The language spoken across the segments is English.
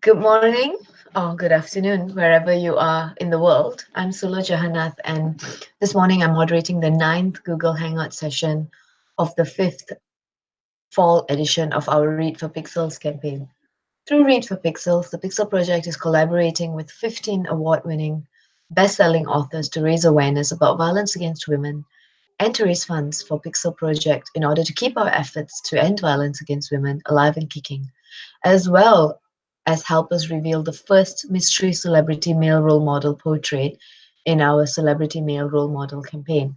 Good morning or good afternoon, wherever you are in the world. I'm Sula Jahanath, and this morning I'm moderating the ninth Google Hangout session of the fifth fall edition of our Read for Pixels campaign. Through Read for Pixels, the Pixel Project is collaborating with 15 award-winning, best-selling authors to raise awareness about violence against women and to raise funds for Pixel Project in order to keep our efforts to end violence against women alive and kicking, as well as help us reveal the first mystery celebrity male role model portrait in our celebrity male role model campaign.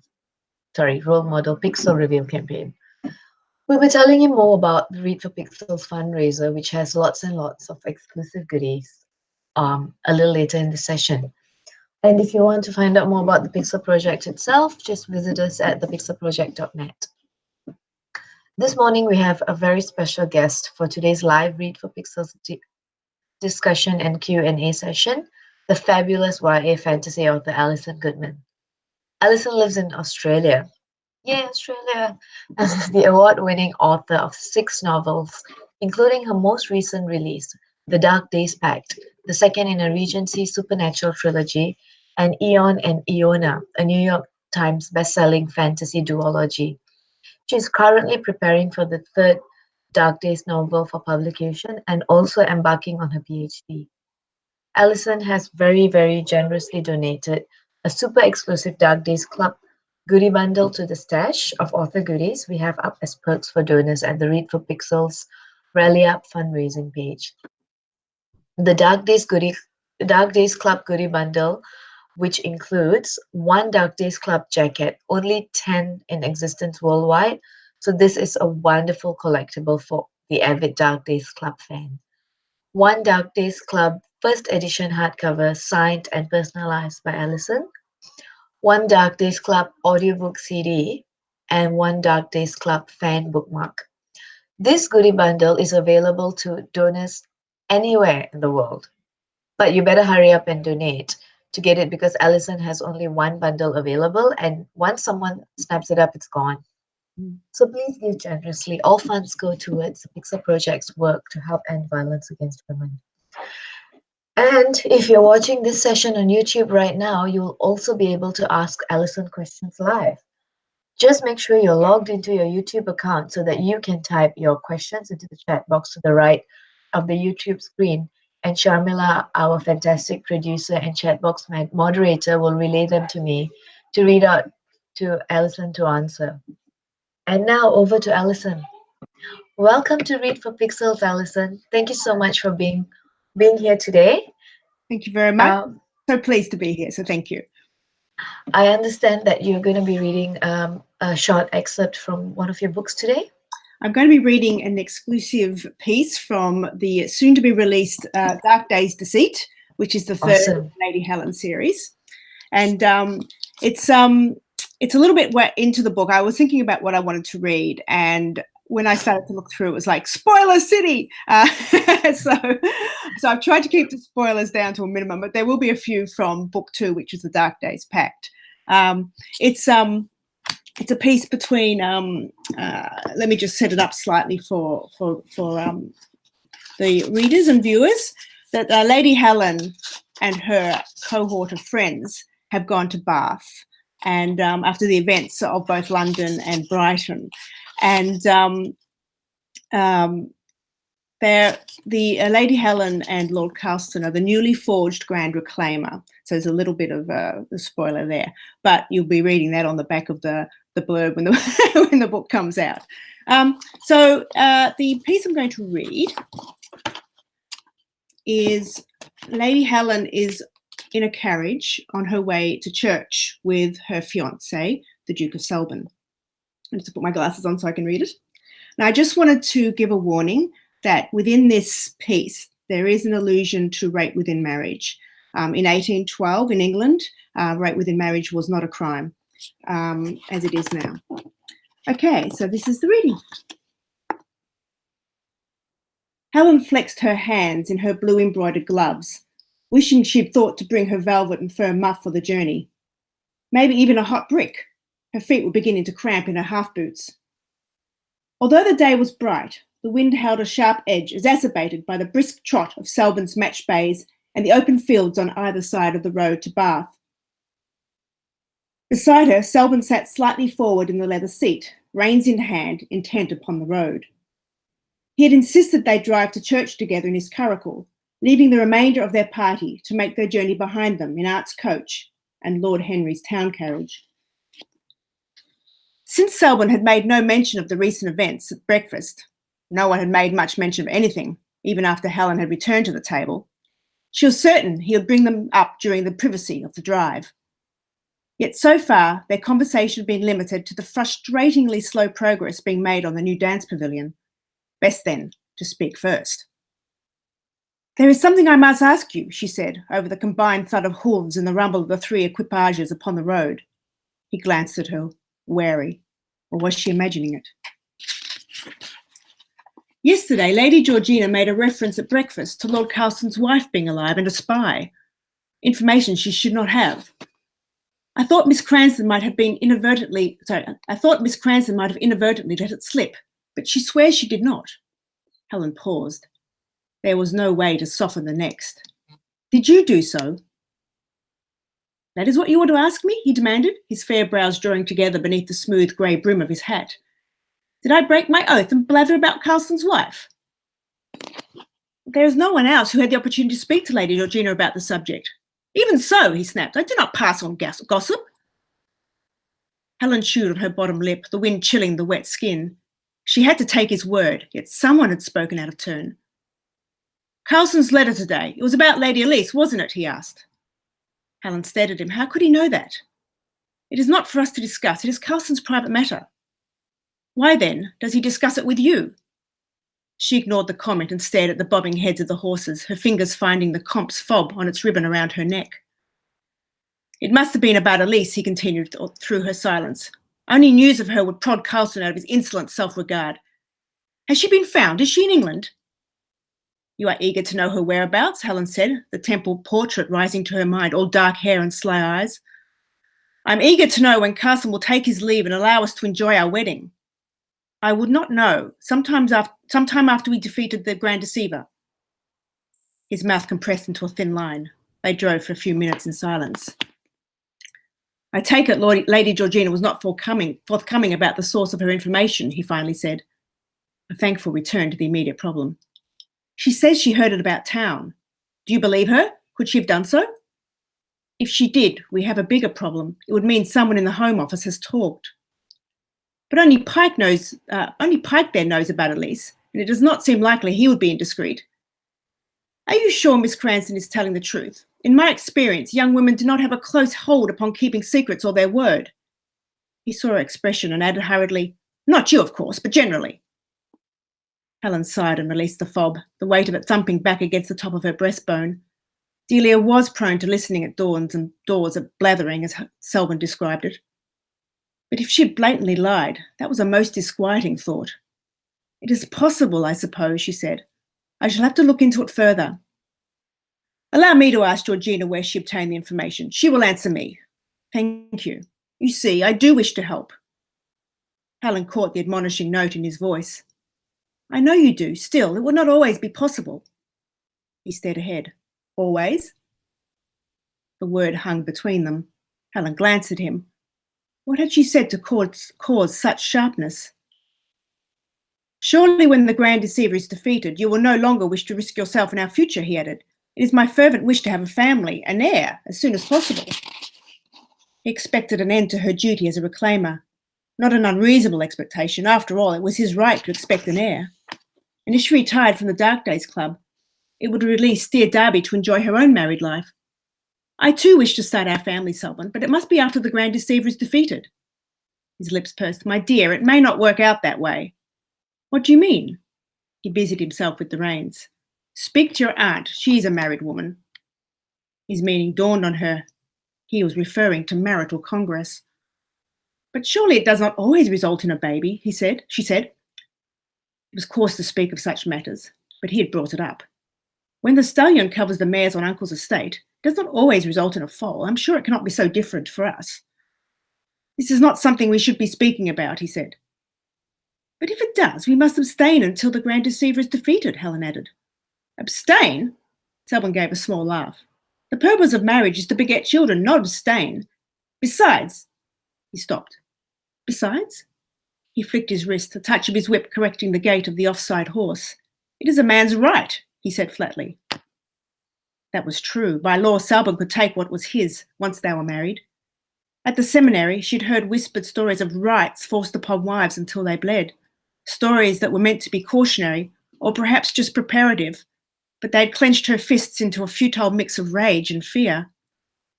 Sorry, role model pixel reveal campaign. We'll be telling you more about the Read for Pixels fundraiser, which has lots and lots of exclusive goodies a little later in the session. And if you want to find out more about the Pixel Project itself, just visit us at thepixelproject.net. This morning, we have a very special guest for today's live Read for Pixels discussion and Q&A session, the fabulous YA fantasy author Alison Goodman. Alison lives in Australia. Yay, Australia! And is the award-winning author of 6 novels, including her most recent release, The Dark Days Pact, the second in a Regency supernatural trilogy, and Eon and Iona, a New York Times best-selling fantasy duology. She is currently preparing for the third Dark Days novel for publication and also embarking on her PhD. Alison has very, very generously donated a super exclusive Dark Days Club goodie bundle to the stash of author goodies we have up as perks for donors at the Read for Pixels Rally Up fundraising page. The Dark Days Club goodie bundle, which includes 1 Dark Days Club jacket, only 10 in existence worldwide. So this is a wonderful collectible for the avid Dark Days Club fan. 1 Dark Days Club first edition hardcover signed and personalized by Alison, 1 Dark Days Club audiobook CD, and 1 Dark Days Club fan bookmark. This goodie bundle is available to donors anywhere in the world, but you better hurry up and donate to get it because Alison has only 1 bundle available, and once someone snaps it up, it's gone. So please give generously. All funds go towards the Pixel Project's work to help end violence against women. And if you're watching this session on YouTube right now, you'll also be able to ask Alison questions live. Just make sure you're logged into your YouTube account so that you can type your questions into the chat box to the right of the YouTube screen. And Sharmila, our fantastic producer and chat box moderator, will relay them to me to read out to Alison to answer. And now over to Alison. Welcome to Read for Pixels, Alison. Thank you so much for being here today. Thank you very much. So pleased to be here, so thank you. I understand that you're going to be reading a short excerpt from one of your books today. I'm going to be reading an exclusive piece from the soon-to-be-released Dark Days Deceit, which is the third Lady Helen series. And it's a little bit wet into the book. I was thinking about what I wanted to read, and when I started to look through, it was like spoiler city. So I've tried to keep the spoilers down to a minimum, but there will be a few from book 2, which is the Dark Days Pact. It's a piece between. Let me just set it up slightly for the readers and viewers. That Lady Helen and her cohort of friends have gone to Bath, and after the events of both London and Brighton. And Lady Helen and Lord Carlston are the newly forged Grand Reclaimer. So there's a little bit of a spoiler there, but you'll be reading that on the back of the blurb when when the book comes out. So the piece I'm going to read is Lady Helen is in a carriage on her way to church with her fiancé, the Duke of Selborne. I just put my glasses on so I can read it. Now, I just wanted to give a warning that within this piece, there is an allusion to rape within marriage. In 1812 in England, rape within marriage was not a crime, as it is now. Okay, so this is the reading. Helen flexed her hands in her blue embroidered gloves, wishing she'd thought to bring her velvet and fur muff for the journey. Maybe even a hot brick. Her feet were beginning to cramp in her half boots. Although the day was bright, the wind held a sharp edge, exacerbated by the brisk trot of Selborne's match bays and the open fields on either side of the road to Bath. Beside her, Selborne sat slightly forward in the leather seat, reins in hand, intent upon the road. He had insisted they drive to church together in his curricle, leaving the remainder of their party to make their journey behind them in Art's coach and Lord Henry's town carriage. Since Selborne had made no mention of the recent events at breakfast, no one had made much mention of anything, even after Helen had returned to the table, she was certain he would bring them up during the privacy of the drive. Yet so far, their conversation had been limited to the frustratingly slow progress being made on the new dance pavilion. Best then to speak first. "There is something I must ask you," she said, over the combined thud of hooves and the rumble of the 3 equipages upon the road. He glanced at her, wary. Or was she imagining it? "Yesterday, Lady Georgina made a reference at breakfast to Lord Carlston's wife being alive and a spy. Information she should not have. I thought Miss Cranston might have inadvertently let it slip, but she swears she did not." Helen paused. There was no way to soften the next. "Did you do so?" "That is what you want to ask me?" he demanded, his fair brows drawing together beneath the smooth grey brim of his hat. "Did I break my oath and blather about Carlston's wife?" "There is no one else who had the opportunity to speak to Lady Georgina about the subject." "Even so," he snapped, "I do not pass on gossip." Helen chewed on her bottom lip, the wind chilling the wet skin. She had to take his word, yet someone had spoken out of turn. "Carlston's letter today. It was about Lady Elise, wasn't it?" he asked. Helen stared at him. How could he know that? "It is not for us to discuss. It is Carlston's private matter." "Why, then, does he discuss it with you?" She ignored the comment and stared at the bobbing heads of the horses, her fingers finding the comp's fob on its ribbon around her neck. "It must have been about Elise," he continued through her silence. "Only news of her would prod Carlston out of his insolent self-regard. Has she been found? Is she in England?" "You are eager to know her whereabouts," Helen said, the temple portrait rising to her mind, all dark hair and sly eyes. "I'm eager to know when Carlston will take his leave and allow us to enjoy our wedding." "I would not know. Sometime after we defeated the Grand Deceiver." His mouth compressed into a thin line. They drove for a few minutes in silence. "I take it Lady Georgina was not forthcoming about the source of her information," he finally said, a thankful return to the immediate problem. "She says she heard it about town. Do you believe her? Could she have done so?" "If she did, we have a bigger problem. It would mean someone in the Home Office has talked." "But only Pike there knows about Elise, and it does not seem likely he would be indiscreet." "Are you sure Miss Cranston is telling the truth? In my experience, young women do not have a close hold upon keeping secrets or their word." He saw her expression and added hurriedly, "Not you, of course, but generally." Helen sighed and released the fob, the weight of it thumping back against the top of her breastbone. Delia was prone to listening at doors at blathering, as Selborne described it. But if she had blatantly lied, that was a most disquieting thought. "It is possible, I suppose," she said. "I shall have to look into it further." "Allow me to ask Georgina where she obtained the information. She will answer me." "Thank you. You see, I do wish to help." Helen caught the admonishing note in his voice. "I know you do. Still, it will not always be possible." He stared ahead. "Always?" The word hung between them. Helen glanced at him. What had she said to cause such sharpness? "Surely when the Grand Deceiver is defeated, you will no longer wish to risk yourself and our future," he added. "It is my fervent wish to have a family, an heir, as soon as possible." He expected an end to her duty as a reclaimer. Not an unreasonable expectation. After all, it was his right to expect an heir. And if she retired from the Dark Days Club, it would release dear Darby to enjoy her own married life. "I too wish to start our family, Selborne, but it must be after the Grand Deceiver is defeated." His lips pursed. "My dear, it may not work out that way." "What do you mean?" He busied himself with the reins. "Speak to your aunt. She is a married woman." His meaning dawned on her. He was referring to marital congress. "But surely it does not always result in a baby," she said. It was coarse to speak of such matters, but he had brought it up. "When the stallion covers the mares on Uncle's estate, it does not always result in a foal. I'm sure it cannot be so different for us." "This is not something we should be speaking about," he said. But if it does, we must abstain until the grand deceiver is defeated, Helen added. Abstain? Selwyn gave a small laugh. The purpose of marriage is to beget children, not abstain. Besides, he stopped. Besides? He flicked his wrist, a touch of his whip correcting the gait of the offside horse. It is a man's right, he said flatly. That was true. By law, Selwyn could take what was his once they were married. At the seminary, she'd heard whispered stories of rights forced upon wives until they bled. Stories that were meant to be cautionary, or perhaps just preparative, but they'd clenched her fists into a futile mix of rage and fear.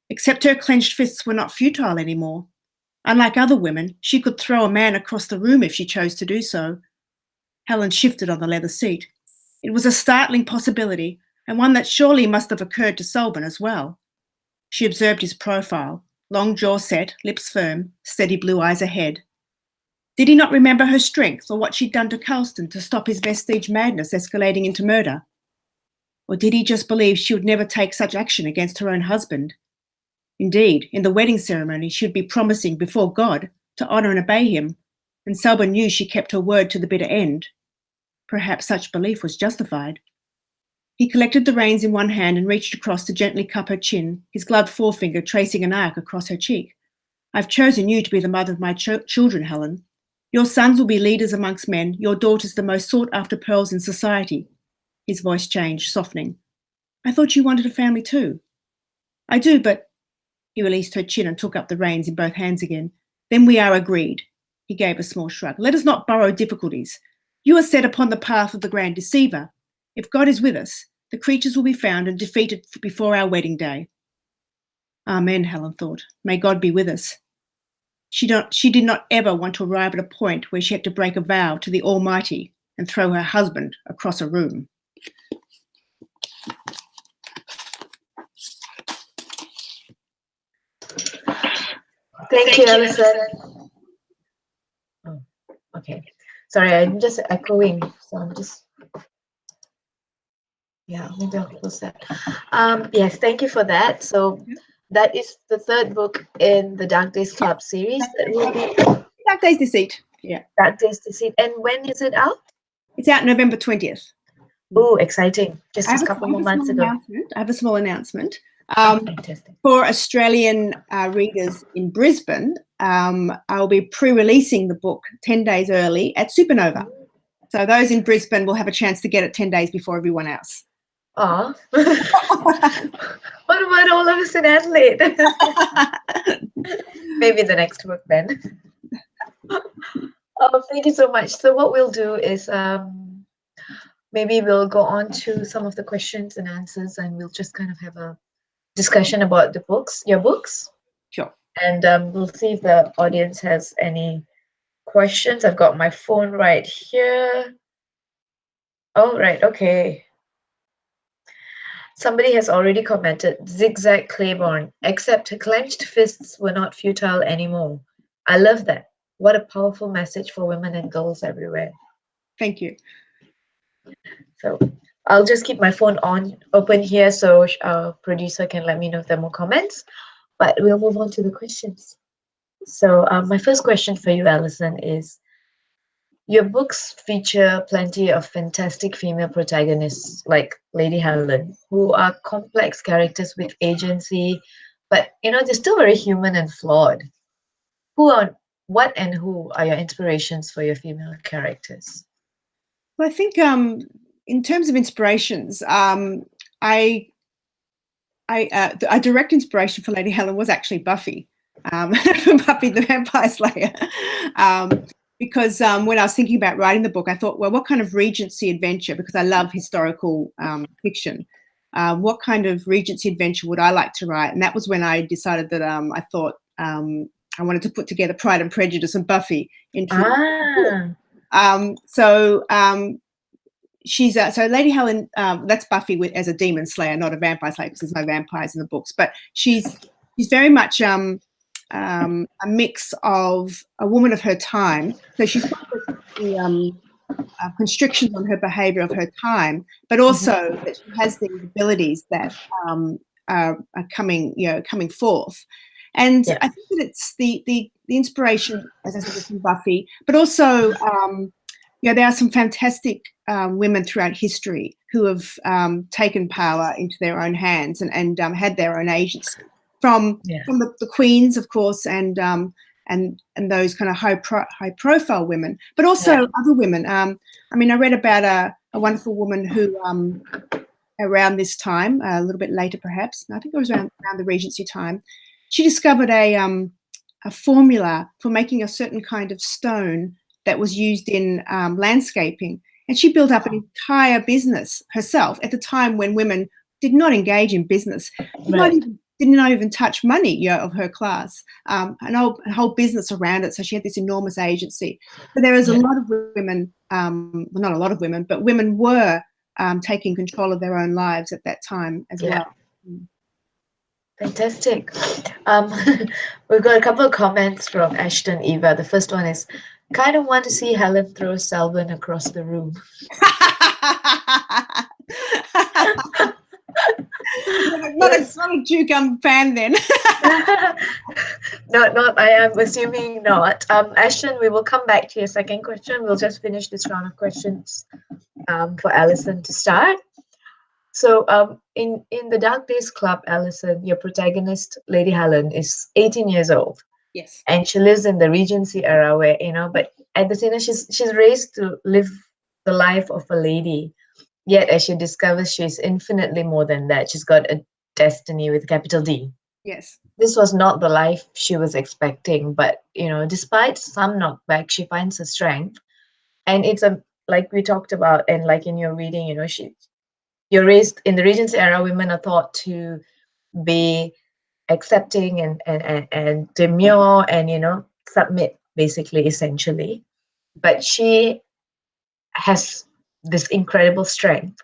Except her clenched fists were not futile anymore. Unlike other women, she could throw a man across the room if she chose to do so. Helen shifted on the leather seat. It was a startling possibility, and one that surely must have occurred to Selwyn as well. She observed his profile, long jaw set, lips firm, steady blue eyes ahead. Did he not remember her strength or what she'd done to Carlston to stop his vestige madness escalating into murder? Or did he just believe she would never take such action against her own husband? Indeed, in the wedding ceremony, she would be promising before God to honour and obey him, and Selwyn knew she kept her word to the bitter end. Perhaps such belief was justified. He collected the reins in one hand and reached across to gently cup her chin, his gloved forefinger tracing an arc across her cheek. I've chosen you to be the mother of my children, Helen. Your sons will be leaders amongst men, your daughters the most sought-after pearls in society. His voice changed, softening. I thought you wanted a family too. I do, but... He released her chin and took up the reins in both hands again. Then we are agreed. He gave a small shrug. Let us not borrow difficulties. You are set upon the path of the grand deceiver. If God is with us, the creatures will be found and defeated before our wedding day. Amen, Helen thought. May God be with us. She did not ever want to arrive at a point where she had to break a vow to the Almighty and throw her husband across a room. Thank you, Alison. Oh, okay. Sorry, I'm just echoing, so I'm just... Yeah, maybe I'll close that. Yes, thank you for that. So that is the third book in the Dark Days Club series. That will be Dark Days Deceit. Yeah. Dark Days Deceit. And when is it out? It's out November 20th. Oh, exciting. Just a couple more months ago. I have a small announcement. Fantastic. For Australian readers in Brisbane, I'll be pre-releasing the book 10 days early at Supernova. So those in Brisbane will have a chance to get it 10 days before everyone else. Oh. What about all of us in Adelaide? Maybe the next book then. Oh, thank you so much. So what we'll do is maybe we'll go on to some of the questions and answers, and we'll just kind of have a discussion about the books, your books. Sure. And we'll see if the audience has any questions. I've got my phone right here. Oh, right. Okay. Somebody has already commented, Zigzag Claiborne, except her clenched fists were not futile anymore. I love that. What a powerful message for women and girls everywhere. Thank you. So I'll just keep my phone open here so our producer can let me know if there are more comments. But we'll move on to the questions. So my first question for you, Alison, is your books feature plenty of fantastic female protagonists like Lady Helen, who are complex characters with agency, but they're still very human and flawed. What and who are your inspirations for your female characters? Well, I think in terms of inspirations, a direct inspiration for Lady Helen was actually Buffy, Buffy the Vampire Slayer. Because when I was thinking about writing the book, I thought, well, what kind of Regency adventure, because I love historical fiction, what kind of Regency adventure would I like to write? And that was when I decided that I thought I wanted to put together Pride and Prejudice and Buffy into so Lady Helen, that's Buffy as a demon slayer, not a vampire slayer, because there's no vampires in the books, but she's very much a mix of a woman of her time. So she's got the constrictions on her behaviour of her time, but also that she has these abilities that are coming forth. And I think that it's the inspiration, as I said, from Buffy, but also there are some fantastic women throughout history who have taken power into their own hands and had their own agency. From the queens, of course, and those kind of high profile women, but also other women. I read about a wonderful woman who around this time, a little bit later perhaps, I think it was around the Regency time, she discovered a formula for making a certain kind of stone that was used in landscaping. And she built up an entire business herself at the time when women did not engage in business, did not even touch money of her class, a whole business around it. So she had this enormous agency. But there is a lot of women, well, not a lot of women, but women were taking control of their own lives at that time as well. Fantastic. We've got a couple of comments from Ashton Eva. The first one is, kind of want to see Helen throw Selwyn across the room. Not a Duke fan then. Not. I am assuming not. Ashton, we will come back to your second question. We'll just finish this round of questions for Alison to start. So in the Dark Days Club, Alison, your protagonist, Lady Helen, is 18 years old. Yes. And she lives in the Regency era where, but at the same time, she's raised to live the life of a lady. Yet, as she discovers, she's infinitely more than that. She's got a destiny with capital D. Yes. This was not the life she was expecting, but, despite some knockback, she finds her strength. And it's like we talked about, and like in your reading, you're raised in the Regency era, women are thought to be accepting and demure and, submit, basically, essentially. But she has this incredible strength.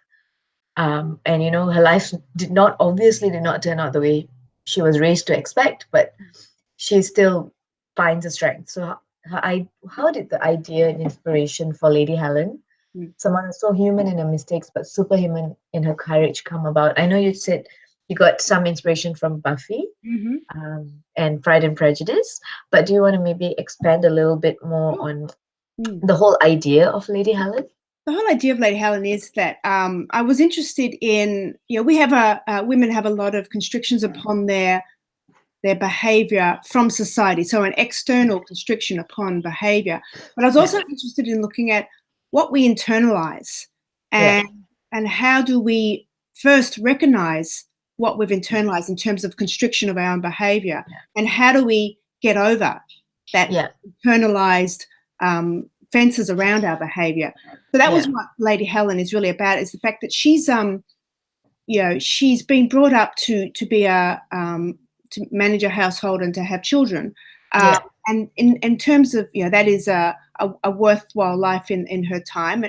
And her life did not turn out the way she was raised to expect, but she still finds a strength. So how did the idea and inspiration for Lady Helen, someone who's so human in her mistakes but superhuman in her courage, come about? I know you said you got some inspiration from Buffy and Pride and Prejudice, but do you want to maybe expand a little bit more on the whole idea of Lady Helen? The whole idea of Lady Helen is that I was interested in, we have women have a lot of constrictions upon their behavior from society, so an external constriction upon behavior. But I was also interested in looking at what we internalize and how do we first recognize what we've internalized in terms of constriction of our own behavior, and how do we get over that internalized fences around our behavior. So that was what Lady Helen is really about, is the fact that she's she's been brought up to be to manage a household and to have children. And in terms of, that is a worthwhile life in her time,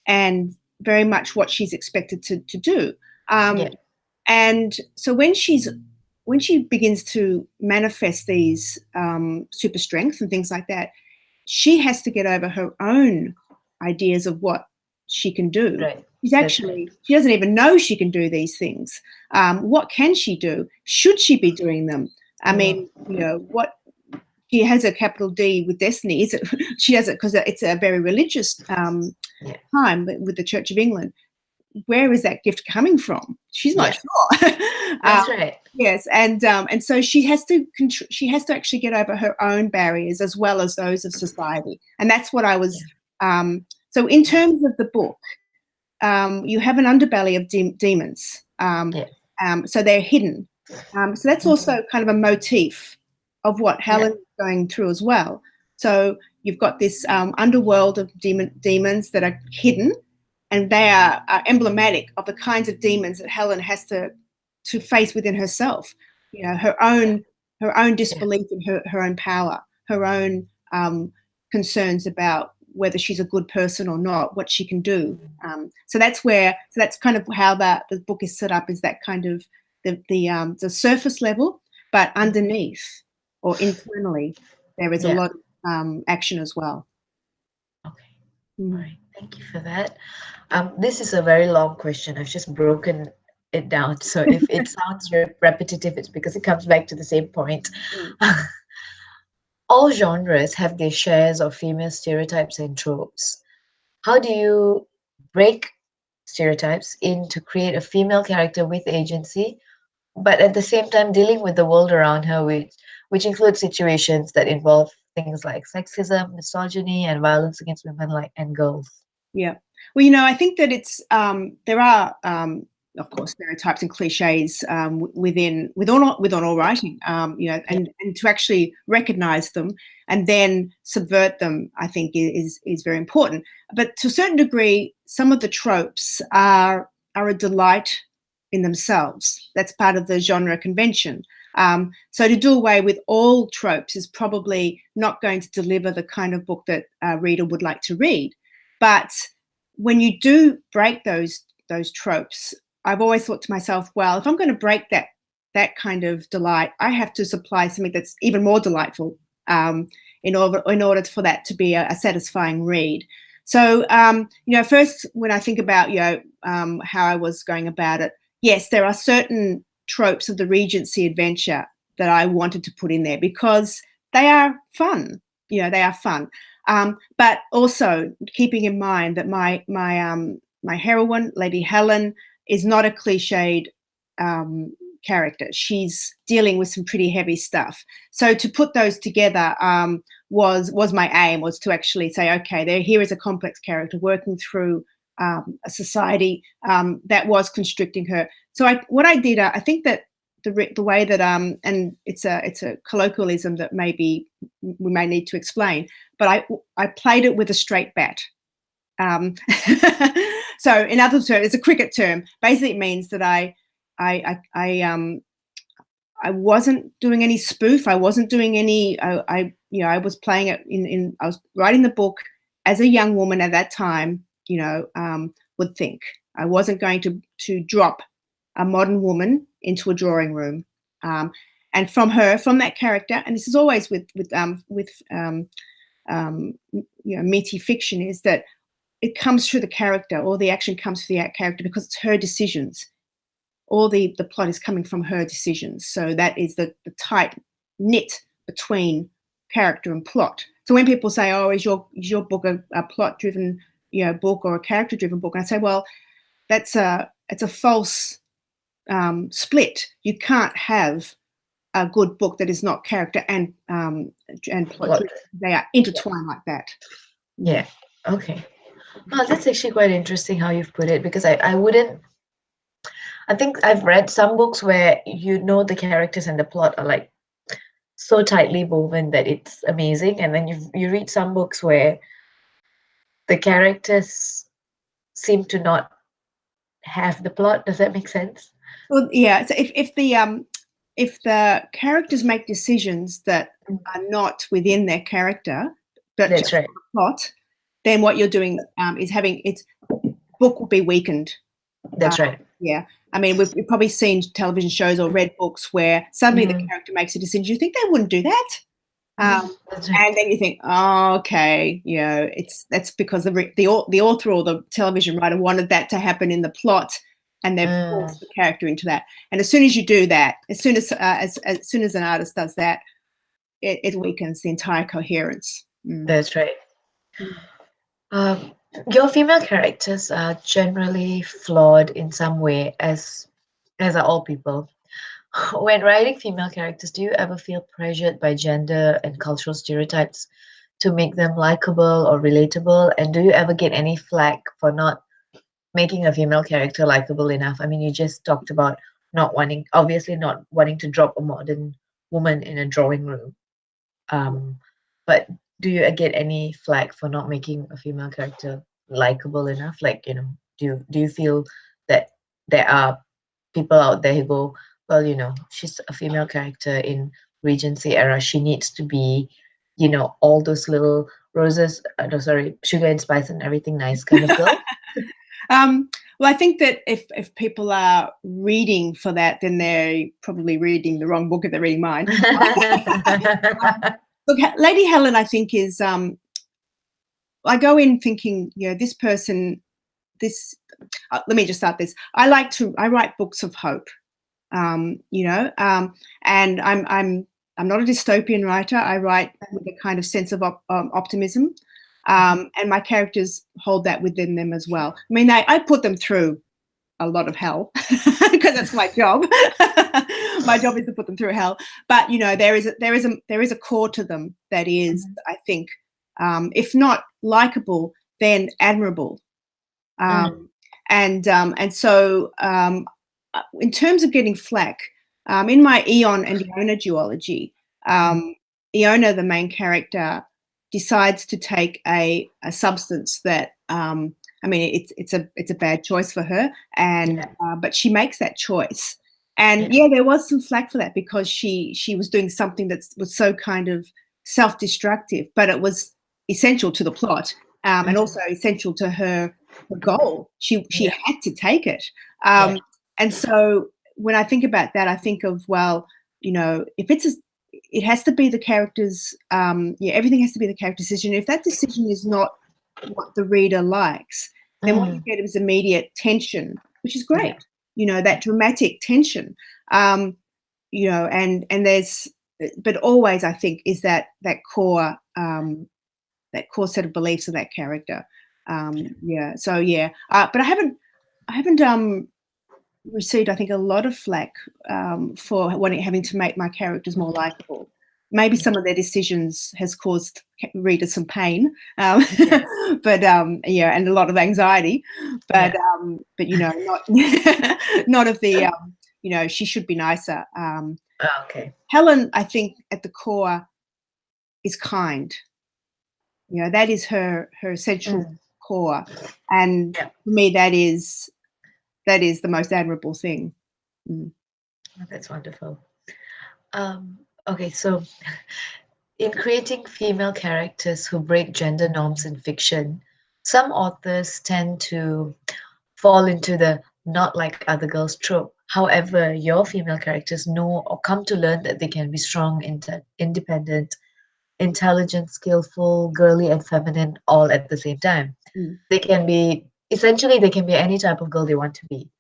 and very much what she's expected to do. And so when she begins to manifest these super strength and things like that, she has to get over her own ideas of what she can do. She doesn't even know she can do these things. What can she do? Should she be doing them? I mean, what she has a capital D with destiny. She has it because it's a very religious time with the Church of England. Where is that gift coming from? She's not sure. That's right. Yes, and so she has to actually get over her own barriers as well as those of society, and that's what I was. So in terms of the book, you have an underbelly of demons. So they're hidden. So that's also kind of a motif of what Helen is going through as well. So you've got this underworld of demons that are hidden, and they are emblematic of the kinds of demons that Helen has to face within herself. Her own disbelief in her own power, her own concerns about whether she's a good person or not, what she can do. So that's kind of how the book is set up, is that kind of the surface level, but underneath or internally there is a lot of action as well. Okay. All right. Thank you for that. This is a very long question. I've just broken it down. So if it sounds repetitive, it's because it comes back to the same point. all genres have their shares of female stereotypes and tropes. How do you break stereotypes in to create a female character with agency, but at the same time dealing with the world around her, which includes situations that involve things like sexism, misogyny, and violence against women like and girls? Yeah. Well, I think that it's there are of course stereotypes and cliches within all writing, and to actually recognise them and then subvert them, I think is very important. But to a certain degree, some of the tropes are a delight in themselves. That's part of the genre convention. So to do away with all tropes is probably not going to deliver the kind of book that a reader would like to read. But when you do break those tropes, I've always thought to myself, well, if I'm going to break that kind of delight, I have to supply something that's even more delightful in order for that to be a satisfying read. So, first when I think about how I was going about it, yes, there are certain tropes of the Regency adventure that I wanted to put in there because they are fun. They are fun. But also keeping in mind that my heroine, Lady Helen, is not a cliched character. She's dealing with some pretty heavy stuff. So to put those together was my aim, was to actually say, okay, here is a complex character working through a society that was constricting her. So what I did, I think that the way that and it's a colloquialism that maybe we may need to explain, but I played it with a straight bat. So in other terms, it's a cricket term. Basically, it means that I wasn't doing any spoof. I wasn't doing any. I was playing it I was writing the book as a young woman at that time. Would think. I wasn't going to drop a modern woman into a drawing room, and from that character. And this is always with meaty fiction, is that it comes through the character, or the action comes through the character because it's her decisions. All the plot is coming from her decisions. So that is the tight knit between character and plot. So when people say, "Oh, is your book a plot-driven book or a character-driven book?" And I say, well, it's a false split. You can't have a good book that is not character and plot. They are intertwined like that. Yeah. Okay. Oh, that's actually quite interesting how you've put it, because I think I've read some books where the characters and the plot are like so tightly woven that it's amazing, and then you read some books where the characters seem to not have the plot. Does that make sense? Well, yeah. So if the characters make decisions that are not within their character, but That's just right. the plot, then what you're doing is having its book will be weakened. That's right. Yeah. I mean, we've probably seen television shows or read books where suddenly the character makes a decision. You think they wouldn't do that? That's right. And then you think, oh, okay, that's because the author or the television writer wanted that to happen in the plot, and they've forced the character into that. And as soon as you do that, as soon as an artist does that, it weakens the entire coherence. That's right. Your female characters are generally flawed in some way, as are all people. When writing female characters, do you ever feel pressured by gender and cultural stereotypes to make them likable or relatable? And do you ever get any flack for not making a female character likable enough? I mean, you just talked about obviously not wanting to drop a modern woman in a drawing room. But do you get any flack for not making a female character likable enough? Like, do you feel that there are people out there who go, well, she's a female character in Regency era. She needs to be, all those little roses, no, sorry, sugar and spice and everything nice kind of girl? Well, I think that if people are reading for that, then they're probably reading the wrong book if they're reading mine. Look, Lady Helen, I think, is I go in thinking, this person, let me just start this. I write books of hope, and I'm I'm not a dystopian writer. I write with a kind of sense of optimism, and my characters hold that within them as well. I mean, I put them through a lot of hell because that's my job. My job is to put them through hell. But you know, there is a core to them that is, I think, if not likable, then admirable. And so in terms of getting flack, in my Eon and Iona duology, Iona, the main character, decides to take a substance that I mean, it's a bad choice for her, and but she makes that choice. And yeah, there was some flack for that because she was doing something that was so kind of self-destructive, but it was essential to the plot, and also essential to her goal. She had to take it. And so when I think about that, I think of, well, you know, if it has to be the character's, everything has to be the character's decision. If that decision is not what the reader likes, then what you get is immediate tension, which is great. You know, that dramatic tension. You know, and there's, but always I think is that core set of beliefs of that character. So but I haven't received, I think, a lot of flack for having to make my characters more likable. Maybe some of their decisions has caused readers some pain, but and a lot of anxiety. But you know, not of the you know, she should be nicer. Okay. Helen, I think, at the core, is kind. You know, that is her essential core, and for me, that is the most admirable thing. Oh, that's wonderful. Okay, so in creating female characters who break gender norms in fiction, some authors tend to fall into the not like other girls trope. However, your female characters know or come to learn that they can be strong, independent, intelligent, skillful, girly, and feminine all at the same time. They can be, essentially, they can be any type of girl they want to be.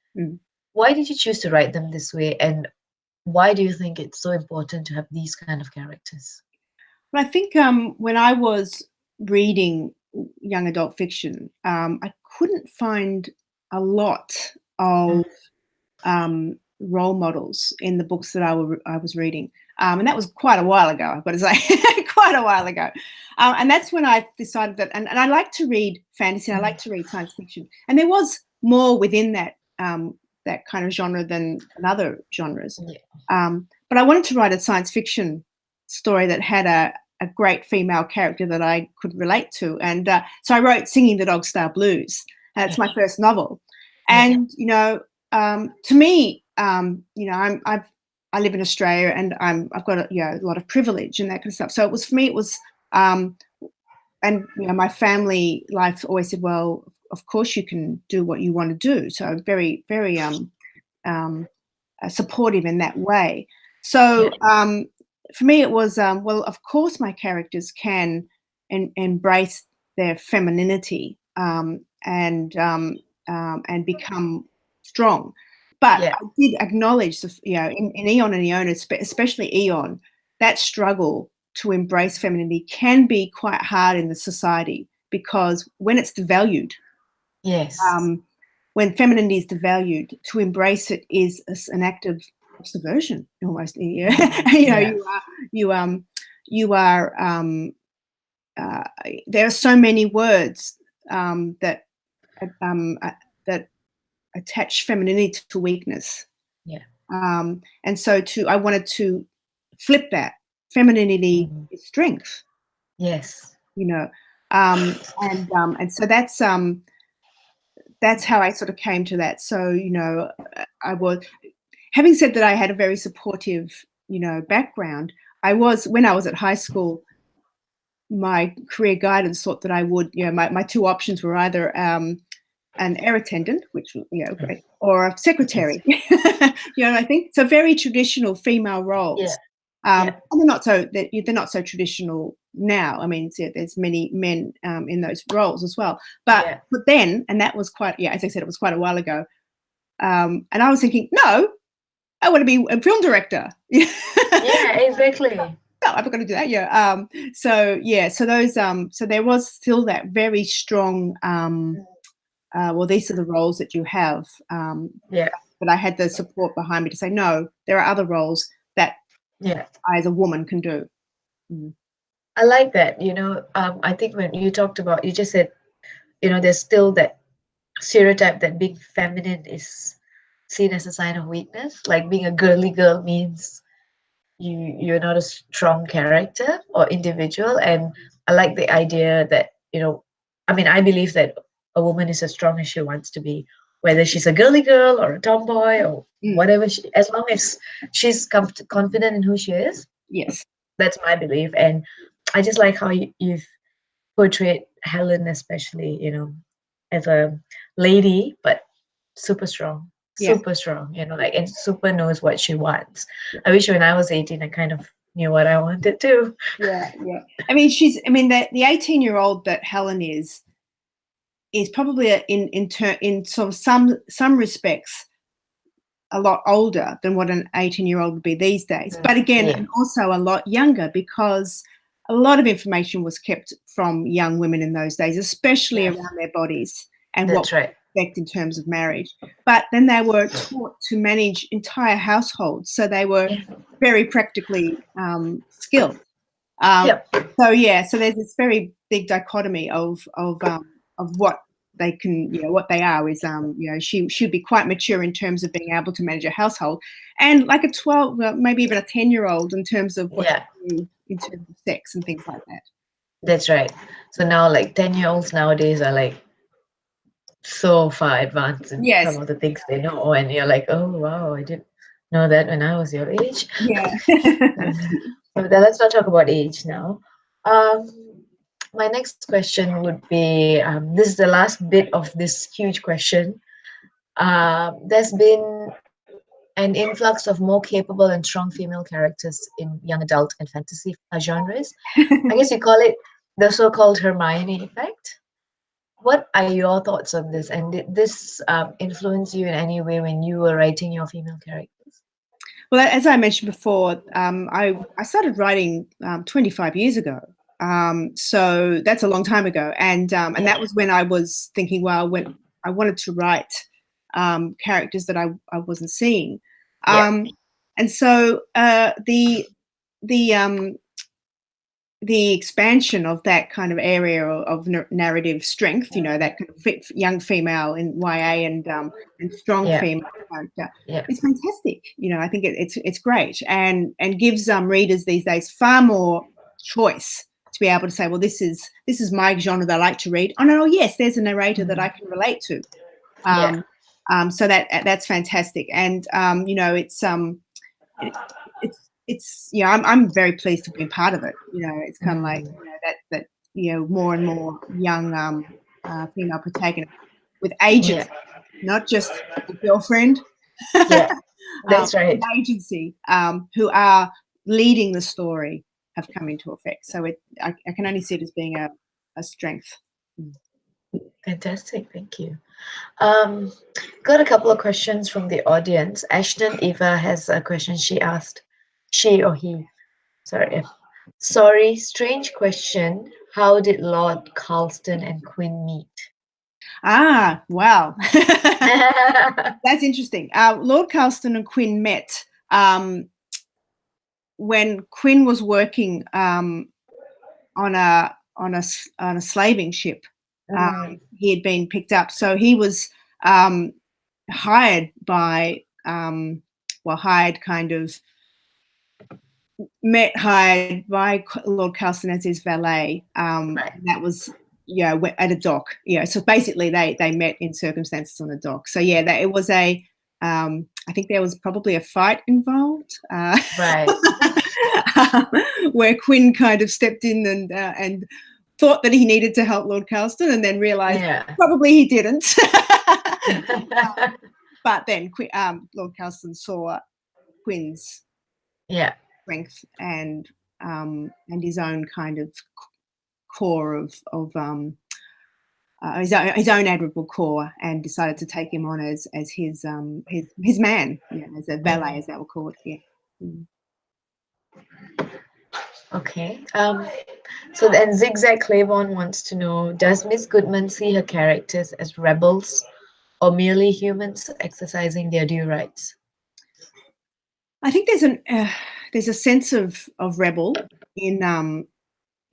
Why did you choose to write them this way, and why do you think it's so important to have these kind of characters? Well, I think when I was reading young adult fiction, I couldn't find a lot of role models in the books that I was reading. And that was quite a while ago, I've got to say, quite a while ago. And that's when I decided that, and I like to read fantasy, and I like to read science fiction. And there was more within that that kind of genre than other genres. But I wanted to write a science fiction story that had a great female character that I could relate to. And so I wrote Singing the Dog Star Blues. It's my first novel. And, you know, to me, you know, I live in Australia, and I've got a lot of privilege and that kind of stuff. So it was, for me, it was, and you know, my family life always said, well, of course you can do what you want to do. So very, very supportive in that way. So for me, it was, well, of course my characters can embrace their femininity and become strong. But I did acknowledge, you know, in Eon and Iona, especially Eon, that struggle to embrace femininity can be quite hard in the society, because when it's devalued, when femininity is devalued, to embrace it is an act of subversion, almost. You are. There are so many words that attach femininity to weakness. And so I wanted to flip that. Femininity is strength. Yes. You know, and so that's how I sort of came to that. So, you know, I was, having said that, I had a very supportive, you know, background. When I was at high school, my career guidance thought that I would, you know, my two options were either an air attendant, which, you know, great, or a secretary. You know, I think so. Very traditional female roles. And they're not so traditional now. I mean, there's many men in those roles as well. But then, and that was quite, as I said, it was quite a while ago. And I was thinking, no, I want to be a film director. Yeah, exactly. No, I'm not going to do that. Yeah. So those so there was still that very strong. Well, these are the roles that you have. Yeah. But I had the support behind me to say, no, there are other roles that I, as a woman, can do. I like that. I think when you talked about, you just said, there's still that stereotype that being feminine is seen as a sign of weakness. Like being a girly girl means you're not a strong character or individual. And I like the idea that, I believe that a woman is as strong as she wants to be, whether she's a girly girl or a tomboy or whatever, as long as she's confident in who she is. Yes. That's my belief. And I just like how you've portrayed Helen, especially, as a lady, but super strong. Super strong, and super knows what she wants. I wish when I was 18, I kind of knew what I wanted too. Yeah. I mean, the 18-year-old that Helen is probably in sort of some respects a lot older than what an 18-year-old would be these days. But again, and also a lot younger, because a lot of information was kept from young women in those days, especially around their bodies and what to expect in terms of marriage. But then they were taught to manage entire households, so they were very practically skilled. So there's this very big dichotomy of what they can, what they are is, she should be quite mature in terms of being able to manage a household, and like a 12, well, maybe even a 10-year-old in terms of what you do in terms of sex and things like that. That's right. So now, like 10-year-olds nowadays are like so far advanced in some of the things they know, and you're like, oh wow, I didn't know that when I was your age. But let's not talk about age now. My next question would be, this is the last bit of this huge question. There's been an influx of more capable and strong female characters in young adult and fantasy genres. I guess you call it the so-called Hermione effect. What are your thoughts on this? And did this influence you in any way when you were writing your female characters? Well, as I mentioned before, I started writing 25 years ago. So that's a long time ago. And that was when I was thinking, well, when I wanted to write characters that I wasn't seeing. And so the expansion of that kind of area of narrative strength, that kind of young female in YA and strong female character is fantastic. I think it's great and gives readers these days far more choice to be able to say, well, this is my genre that I like to read. Oh no, yes, there's a narrator that I can relate to. So that's fantastic, and it's I'm very pleased to be part of it. It's kind of like that more and more young female protagonists with agency, not just a girlfriend. That's right. Agency, who are leading the story, have come into effect. So I can only see it as being a strength. Fantastic, thank you. Got a couple of questions from the audience. Ashton Eva has a question. She asked, she or he, sorry, strange question. How did Lord Carlston and Quinn meet? Ah, wow. That's interesting. Lord Carlston and Quinn met when Quinn was working on a slaving ship. He had been picked up, so he was hired by hired by Lord Carlston as his valet. That was at a dock. So basically they met in circumstances on a dock. So it was I think there was probably a fight involved. Where Quinn kind of stepped in and thought that he needed to help Lord Carlston, and then realised probably he didn't. But then Lord Carlston saw Quinn's strength and his own kind of core of his own admirable core, and decided to take him on as his man, as a valet, as that were called. Yeah. Mm. Okay. So then Zigzag Claiborne wants to know, does Miss Goodman see her characters as rebels or merely humans exercising their due rights? I think there's a sense of rebel in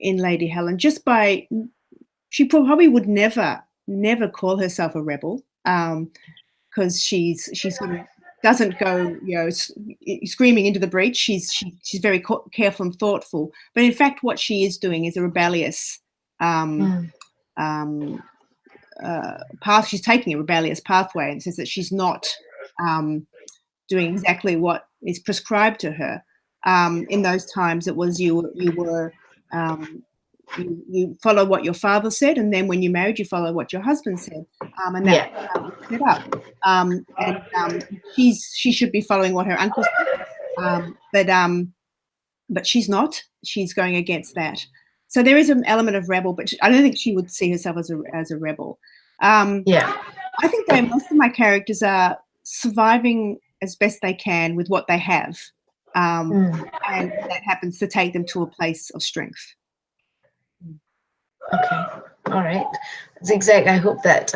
Lady Helen, just by she probably would never call herself a rebel, because she sort of doesn't go screaming into the breach. She's very careful and thoughtful, but in fact what she is doing is a rebellious path. She's taking a rebellious pathway, and says that she's not doing exactly what is prescribed to her. In those times, it was you follow what your father said, and then when you married, you follow what your husband said, and that's how it was set up. And she should be following what her uncle said, but she's not. She's going against that. So there is an element of rebel, but I don't think she would see herself as a rebel. I think that most of my characters are surviving as best they can with what they have, and that happens to take them to a place of strength. Okay, all right. Zigzag, I hope that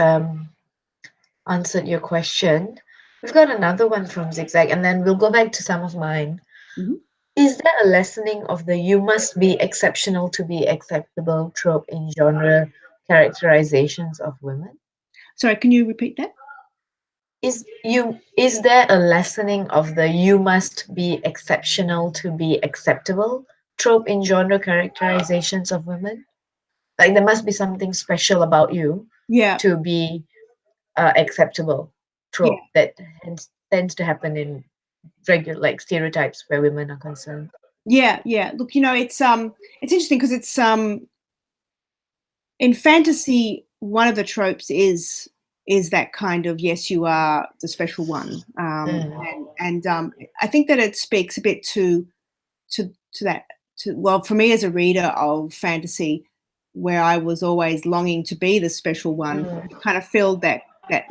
answered your question. We've got another one from Zigzag, and then we'll go back to some of mine. Mm-hmm. Is there a lessening of the "you must be exceptional to be acceptable" trope in genre characterizations of women? Sorry, can you repeat that? Is there a lessening of the "you must be exceptional to be acceptable" trope in genre characterizations of women? Like there must be something special about you to be acceptable trope that tends to happen in regular, like, stereotypes where women are concerned. Yeah. Look, it's interesting because it's in fantasy, one of the tropes is that kind of, yes, you are the special one, and I think that it speaks a bit to that. Well, for me as a reader of fantasy, where I was always longing to be the special one, it kind of filled that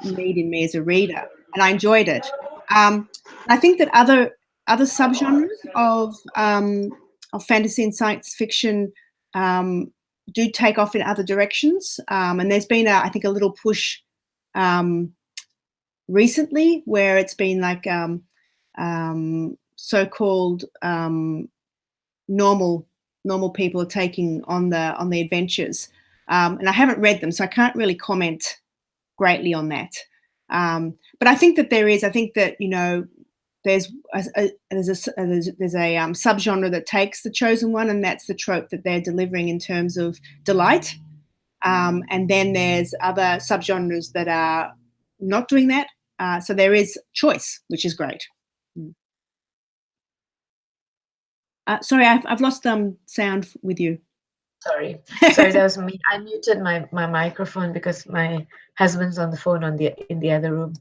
need in me as a reader, and I enjoyed it. I think that other subgenres of fantasy and science fiction do take off in other directions, and there's been I think a little push recently where it's been like so-called normal people are taking on the adventures, and I haven't read them, so I can't really comment greatly on that. But I think that there's a subgenre that takes the chosen one, and that's the trope that they're delivering in terms of delight. And then there's other subgenres that are not doing that. So there is choice, which is great. Sorry, I've lost sound with you. Sorry, that was me. I muted my microphone because my husband's on the phone in the other room.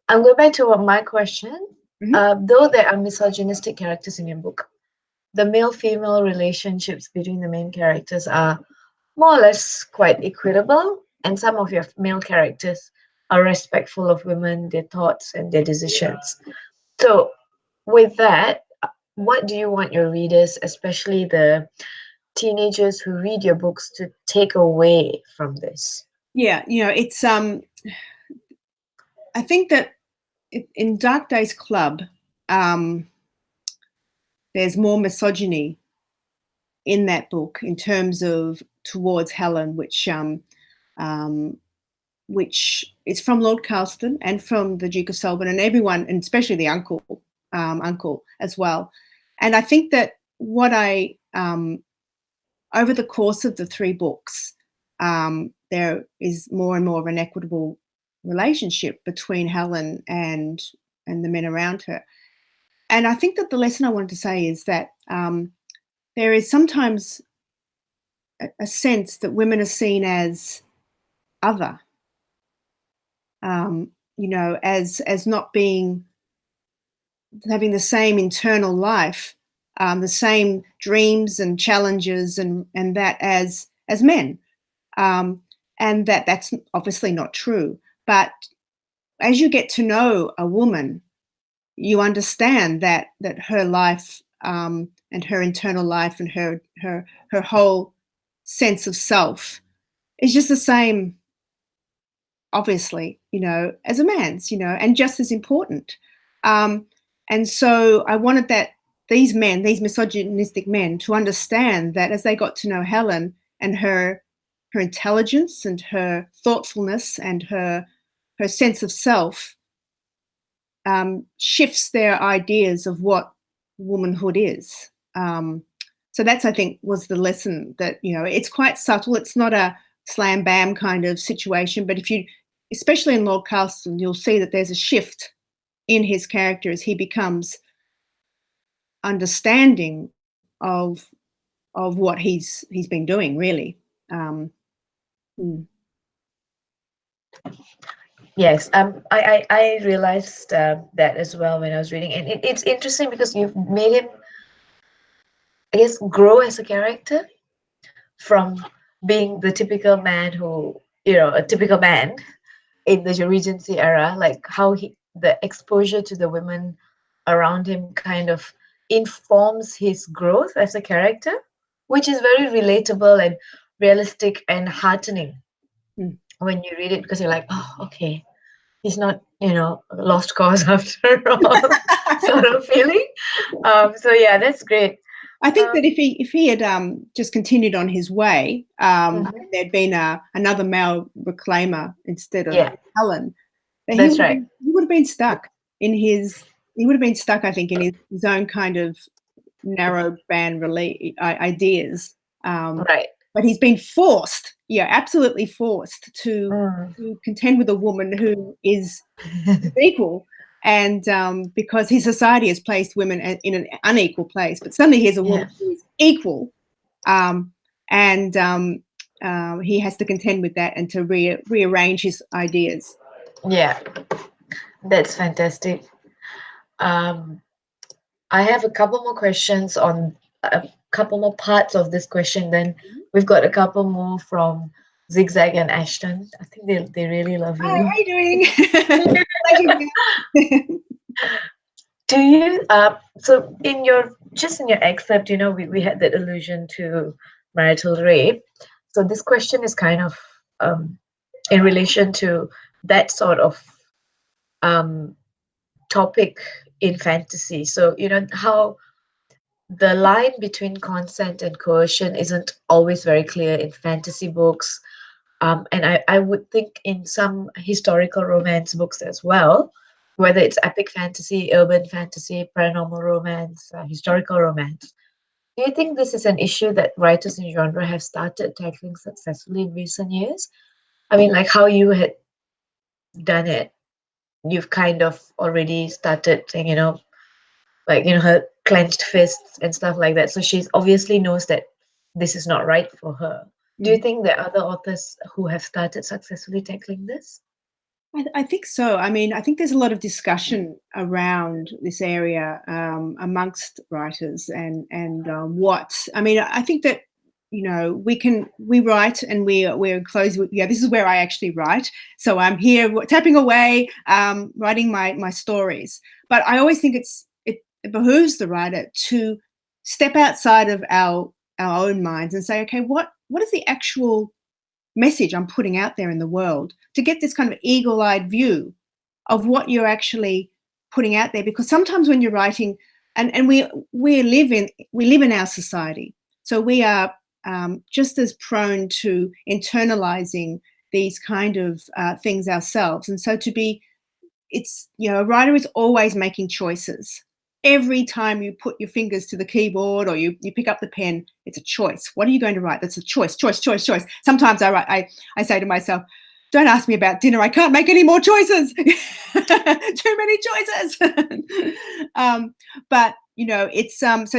I'm going back to my question. Though there are misogynistic characters in your book, the male-female relationships between the main characters are more or less quite equitable, and some of your male characters are respectful of women, their thoughts, and their decisions. So, with that, what do you want your readers, especially the teenagers who read your books, to take away from this? Yeah, it's I think that in Dark Days Club, there's more misogyny in that book in terms of towards Helen, which is from Lord Carlston and from the Duke of Selborne and everyone, and especially the uncle as well. And I think that what I over the course of the 3 books, there is more and more of an equitable relationship between Helen and the men around her. And I think that the lesson I wanted to say is that there is sometimes a sense that women are seen as other, as not having the same internal life, the same dreams and challenges and that as men. and that's obviously not true. But as you get to know a woman, you understand that her life and her internal life and her whole sense of self is just the same, obviously, as a man's, and just as important. And so I wanted these misogynistic men, to understand that as they got to know Helen and her intelligence and her thoughtfulness and her sense of self, shifts their ideas of what womanhood is. So that's, I think, was the lesson, that, it's quite subtle. It's not a slam bam kind of situation, but especially in Lord Carlston, you'll see that there's a shift in his character as he becomes understanding of what he's been doing, really. Yes, I realized that as well when I was reading, and it's interesting because you've made him, I guess, grow as a character from being the typical man who, a typical man in the Regency era, like how the exposure to the women around him kind of informs his growth as a character, which is very relatable and realistic and heartening when you read it, because you're like, oh, okay, he's not, lost cause after all, sort of feeling. So yeah, that's great. I think that if he had just continued on his way, there'd been another male reclaimer instead of Helen. That's right. He would have been stuck in his. He would have been stuck, I think, in his own kind of narrow band ideas. Right. But he's been forced, absolutely forced to contend with a woman who is equal. And because his society has placed women in an unequal place, but suddenly here's a woman who is equal, and he has to contend with that and to rearrange his ideas. Yeah, that's fantastic. I have a couple more questions on a couple more parts of this question. Then we've got a couple more from Zigzag and Ashton. I think they really love you. Hi, how are you doing? Do you so in your excerpt, we had that allusion to marital rape. So this question is kind of in relation to that sort of topic in fantasy. So how the line between consent and coercion isn't always very clear in fantasy books. And I would think in some historical romance books as well, whether it's epic fantasy, urban fantasy, paranormal romance, historical romance. Do you think this is an issue that writers in genre have started tackling successfully in recent years? I mean, like how you had done it, you've kind of already started saying, her clenched fists and stuff like that. So she obviously knows that this is not right for her. Do you think there are other authors who have started successfully tackling this? I think so. I mean, I think there's a lot of discussion around this area amongst writers and what. I mean, I think that we write and we're close with. Yeah, this is where I actually write. So I'm here tapping away, writing my stories. But I always think it behooves the writer to step outside of our own minds and say, okay, what is the actual message I'm putting out there in the world, to get this kind of eagle-eyed view of what you're actually putting out there. Because sometimes when you're writing, and we live in our society, so we are just as prone to internalizing these kind of things ourselves. And so a writer is always making choices. Every time you put your fingers to the keyboard or you pick up the pen, it's a choice. What are you going to write? That's a choice. Sometimes I say to myself, don't ask me about dinner. I can't make any more choices. Too many choices. But it's so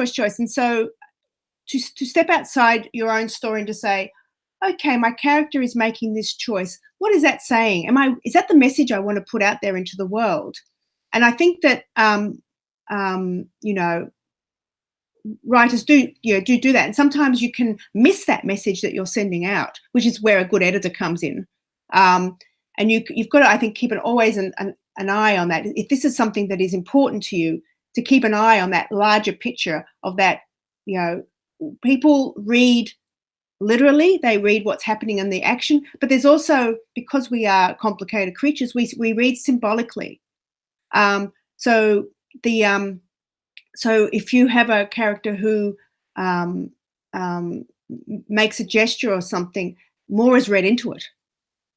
choice. And so to step outside your own story and to say, okay, my character is making this choice. What is that saying? Is that the message I want to put out there into the world? And I think that writers do that, and sometimes you can miss that message that you're sending out, which is where a good editor comes in. And you've got to, I think, keep always an eye on that. If this is something that is important to you, to keep an eye on that larger picture of that. People read literally, they read what's happening in the action, but there's also, because we are complicated creatures, we read symbolically. So if you have a character who makes a gesture or something, more is read into it,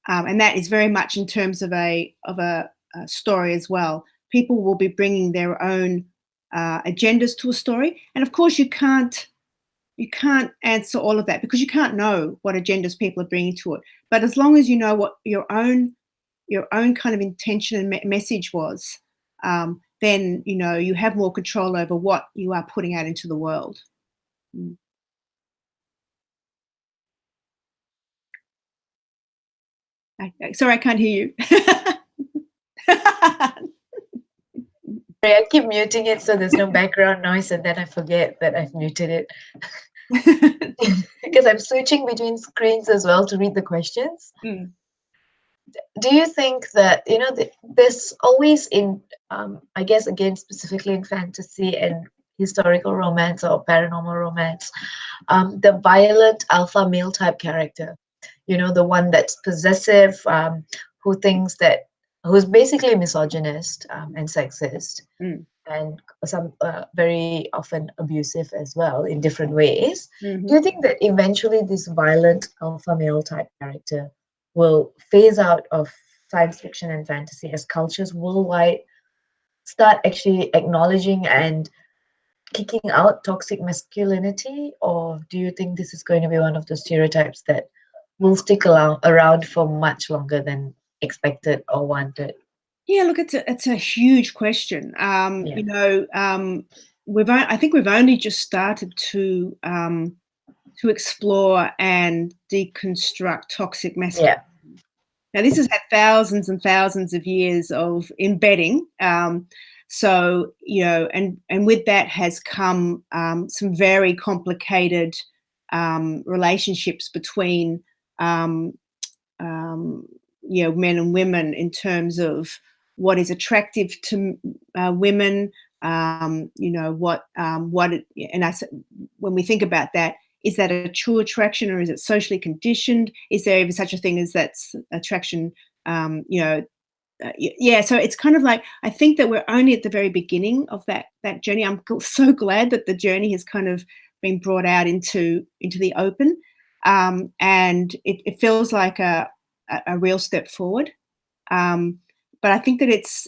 and that is very much in terms of a story as well. People will be bringing their own agendas to a story, and of course you can't answer all of that because you can't know what agendas people are bringing to it. But as long as you know what your own kind of intention and message was, then you have more control over what you are putting out into the world. Sorry, I can't hear you. I keep muting it so there's no background noise, and then I forget that I've muted it. Because I'm switching between screens as well to read the questions. Do you think that, there's always in, I guess, again, specifically in fantasy and historical romance or paranormal romance, the violent alpha male type character, the one that's possessive, who's basically misogynist and sexist, and some very often abusive as well in different ways. Do you think that eventually this violent alpha male type character will phase out of science fiction and fantasy as cultures worldwide start actually acknowledging and kicking out toxic masculinity? Or do you think this is going to be one of the stereotypes that will stick around for much longer than expected or wanted? Yeah, look, it's a huge question. I think we've only just started to explore and deconstruct toxic masculinity. Now, this has had thousands and thousands of years of embedding. So, and with that has come some very complicated relationships between men and women in terms of what is attractive to women. When we think about that, is that a true attraction or is it socially conditioned? Is there even such a thing as that's attraction? So it's kind of like, I think that we're only at the very beginning of that journey. I'm so glad that the journey has kind of been brought out into the open, and it feels like a real step forward. But I think that it's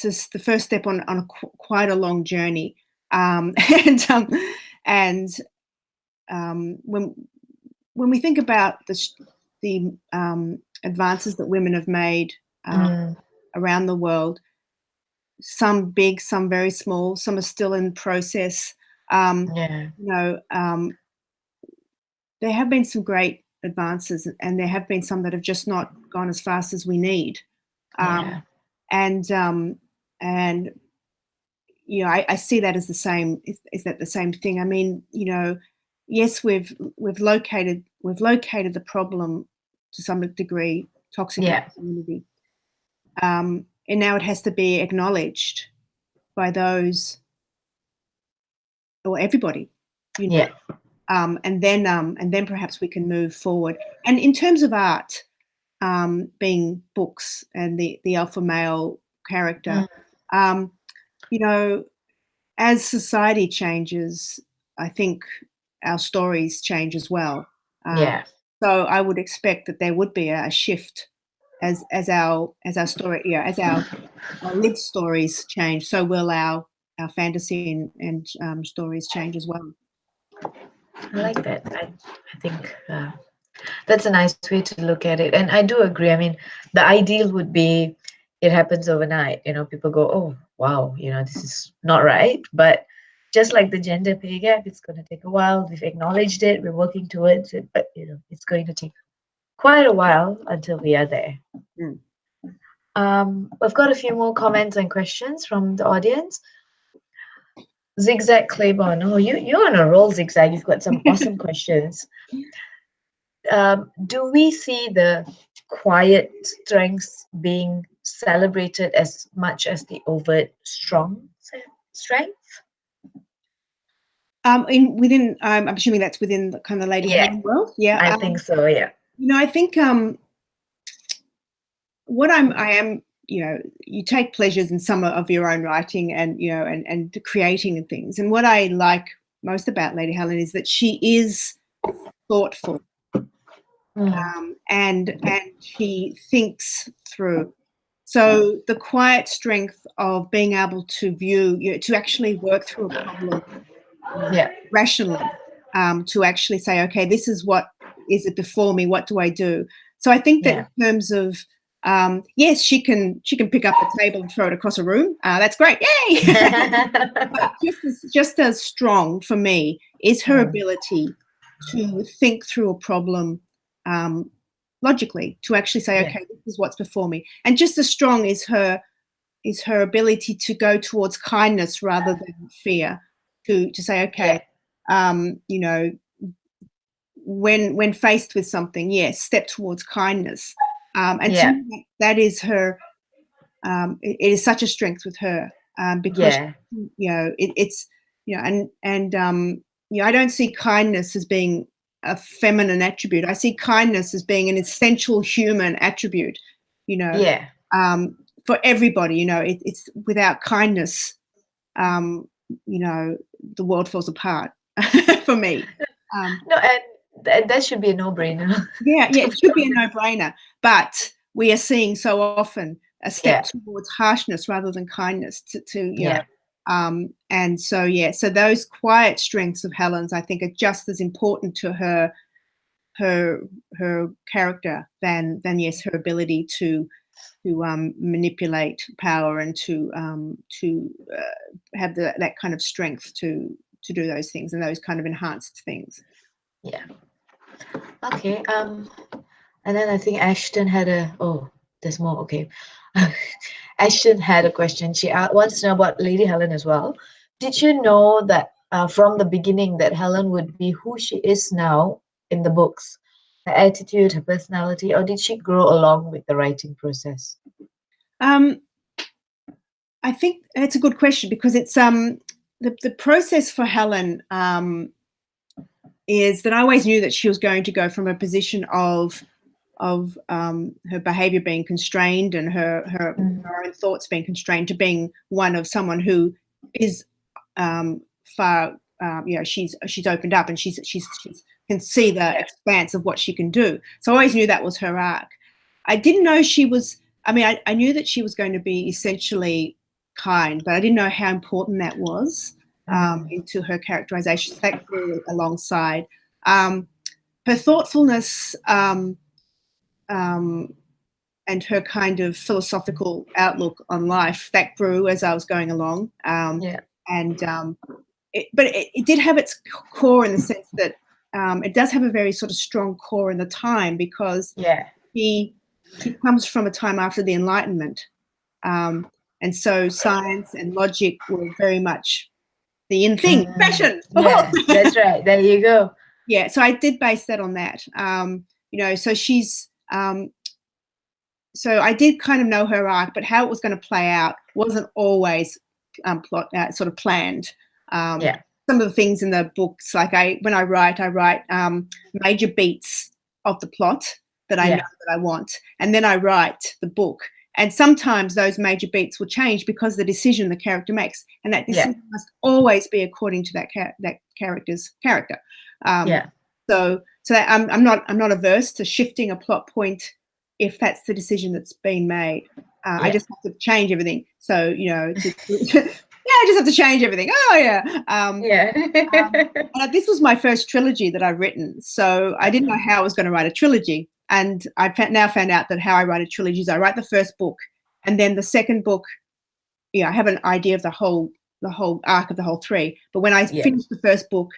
just the first step on quite a long journey. When we think about the advances that women have made around the world, some big, some very small, some are still in process. There have been some great advances, and there have been some that have just not gone as fast as we need. I see that as the same. Is that the same thing? I mean, yes, we've located the problem to some degree, toxic masculinity, and now it has to be acknowledged by those or everybody, and then perhaps we can move forward. And in terms of art, being books and the alpha male character, as society changes, I think our stories change as well. So I would expect that there would be a shift as our story, as our lived stories change. So will our fantasy and stories change as well. I like that. I think that's a nice way to look at it. And I do agree. I mean, the ideal would be it happens overnight. People go, oh, wow, this is not right. But just like the gender pay gap, it's going to take a while. We've acknowledged it. We're working towards it. But, it's going to take quite a while until we are there. We've got a few more comments and questions from the audience. Zigzag Claiborne. Oh, you're on a roll, Zigzag. You've got some awesome questions. Do we see the quiet strengths being celebrated as much as the overt strength? Within, I'm assuming that's within the kind of Lady Helen world. Yeah, I think so. Yeah. I think what I am, you take pleasures in some of your own writing and, and creating and things. And what I like most about Lady Helen is that she is thoughtful, and she thinks through. So the quiet strength of being able to view, to actually work through a problem rationally, to actually say, okay, this is what is it before me, what do I do? So I think that in terms of, yes, she can pick up a table and throw it across a room. That's great, yay! But just as strong for me is her ability to think through a problem logically, to actually say, okay, this is what's before me. And just as strong is her ability to go towards kindness rather than fear. To say, okay, when faced with something, yes, step towards kindness. And to me, that is her. It is such a strength with her, because it's I don't see kindness as being a feminine attribute. I see kindness as being an essential human attribute. For everybody, it's without kindness, the world falls apart for me. No, and that should be a no-brainer. Yeah, it should be a no-brainer. But we are seeing so often a step towards harshness rather than kindness. And so those quiet strengths of Helen's, I think, are just as important to her character than yes, her ability to manipulate power and to have that kind of strength to do those things and those kind of enhanced things. Yeah. Okay. And then I think Ashton had there's more. Okay. Ashton had a question. She wants to know about Lady Helen as well. Did you know that from the beginning that Helen would be who she is now in the books? Her attitude, her personality, or did she grow along with the writing process? I think that's a good question, because it's the process for Helen is that I always knew that she was going to go from a position of her behavior being constrained and her own thoughts being constrained to being one of someone who is far, she's opened up and she's can see the expanse of what she can do. So I always knew that was her arc. I didn't know she was, I knew that she was going to be essentially kind, but I didn't know how important that was into her characterization. That grew alongside. Her thoughtfulness and her kind of philosophical outlook on life, that grew as I was going along. But it did have its core in the sense that it does have a very sort of strong core in the time, because she comes from a time after the Enlightenment. And so science and logic were very much the in thing, fashion. Yeah, that's right. There you go. Yeah, so I did base that on that. So she's so I did kind of know her arc, but how it was going to play out wasn't always sort of planned. Some of the things in the books, like when I write major beats of the plot that I know that I want, and then I write the book. And sometimes those major beats will change because of the decision the character makes, and that decision must always be according to that character's character. So that I'm not averse to shifting a plot point if that's the decision that's been made. I just have to change everything. So I just have to change everything. Oh yeah. This was my first trilogy that I've written, so I didn't know how I was going to write a trilogy. And I now found out that how I write a trilogy is I write the first book, and then the second book, I have an idea of the whole arc of the whole three. But when I finish the first book,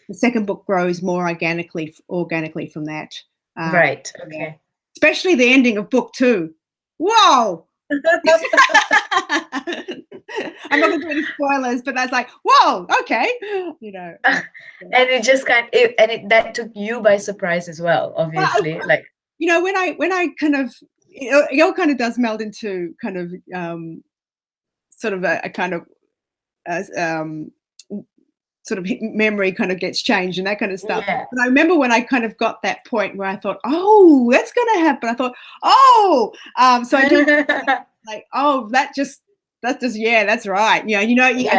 the second book grows more organically from that. Right. Okay. Especially the ending of book 2. Whoa! I'm not going to do any spoilers, but that's like, whoa, okay, you know. And it just that took you by surprise as well, obviously. Well, Like, you know, when I kind of, it all kind of does meld into kind of sort of a kind of sort of memory kind of gets changed and that kind of stuff. yeah. And I remember when I kind of got that point where I thought, oh, that's going to happen. I thought, oh, so I did like, oh, that's just, yeah, that's right. You know, I think,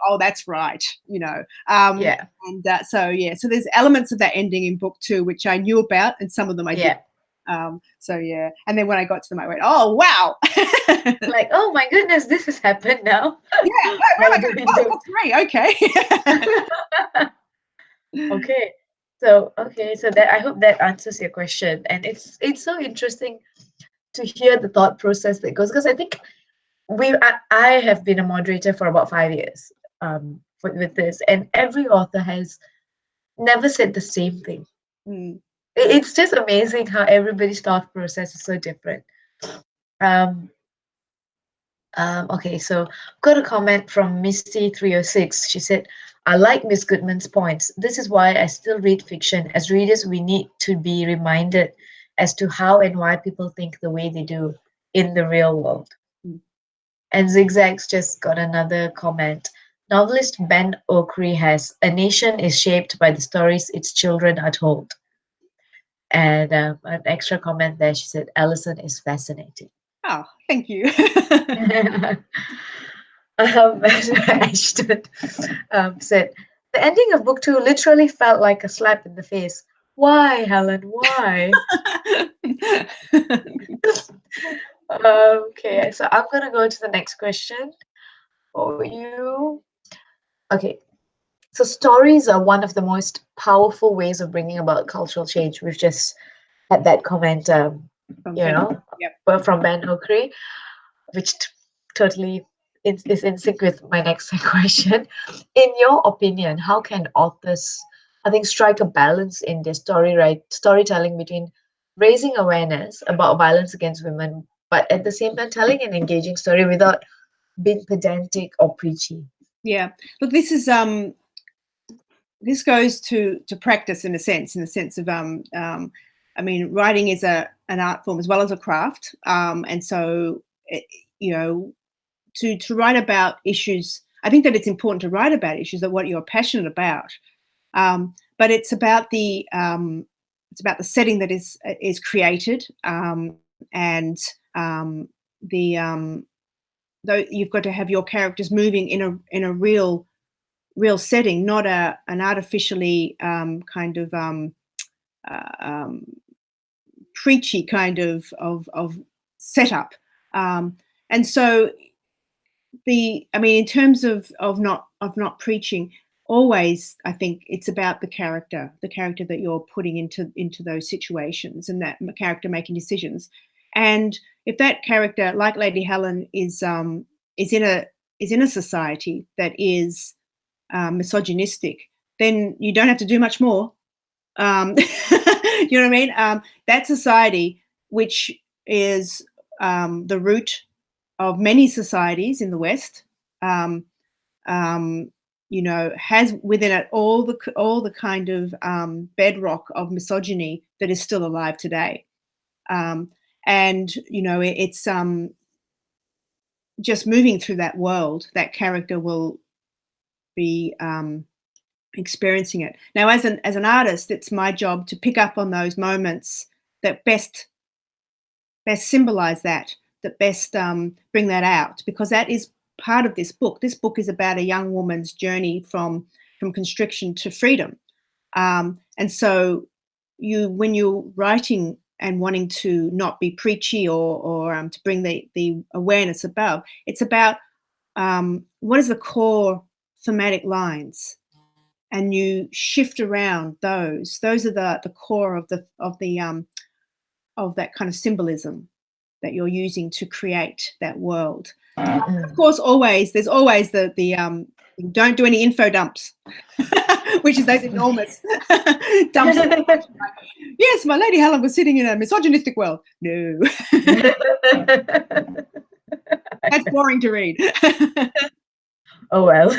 oh, that's right. You know, yeah. and so yeah, so there's elements of that ending in book 2 which I knew about, and some of them I didn't. So yeah, and then when I got to them, I went, oh wow, like, oh my goodness, this has happened now. Yeah, where am I going? Oh, book 3, okay. Okay, so that, I hope that answers your question, and it's so interesting to hear the thought process that goes, because I think I have been a moderator for about 5 years with this, and every author has never said the same thing. It's just amazing how everybody's thought process is so different. Okay, so got a comment from Misty306. She said, I like Miss Goodman's points. This is why I still read fiction. As readers, we need to be reminded as to how and why people think the way they do in the real world. And Zigzags just got another comment. Novelist Ben Okri has, a nation is shaped by the stories its children are told. And an extra comment there, she said, Alison is fascinating. Oh, thank you. Ashton said, the ending of book 2 literally felt like a slap in the face. Why, Helen? Why? Okay, so I'm going to go to the next question for you. Okay, so stories are one of the most powerful ways of bringing about cultural change. We've just had that comment, from Ben Okri, which totally is in sync with my next question. In your opinion, how can authors, I think, strike a balance in their storytelling between raising awareness about violence against women, but at the same time telling an engaging story without being pedantic or preachy? Yeah, look, this is this goes to practice in the sense of I mean, writing is an art form as well as a craft, and so you know, to write about issues, I think that it's important to write about issues that what you're passionate about, but it's about the setting that is created, and though you've got to have your characters moving in a real setting, not an artificially kind of preachy kind of setup. And so in terms of not preaching, always I think it's about the character that you're putting into those situations, and that character making decisions. And if that character, like Lady Helen, is in a society that is misogynistic, then you don't have to do much more. You know what I mean? That society, which is the root of many societies in the West, you know, has within it all the kind of bedrock of misogyny that is still alive today. And you know, it's just moving through that world, that character will be experiencing it. Now, as an artist, it's my job to pick up on those moments that best symbolize that best bring that out, because that is part of this book. This book is about a young woman's journey from constriction to freedom. And so when you're writing and wanting to not be preachy or to bring the awareness above, it's about what is the core thematic lines, and you shift around those. Those are the core of that kind of symbolism that you're using to create that world. Of course, there's always the don't do any info dumps, which is those enormous dumps. Yes, my Lady Helen was sitting in a misogynistic world. No. That's boring to read. Oh, well.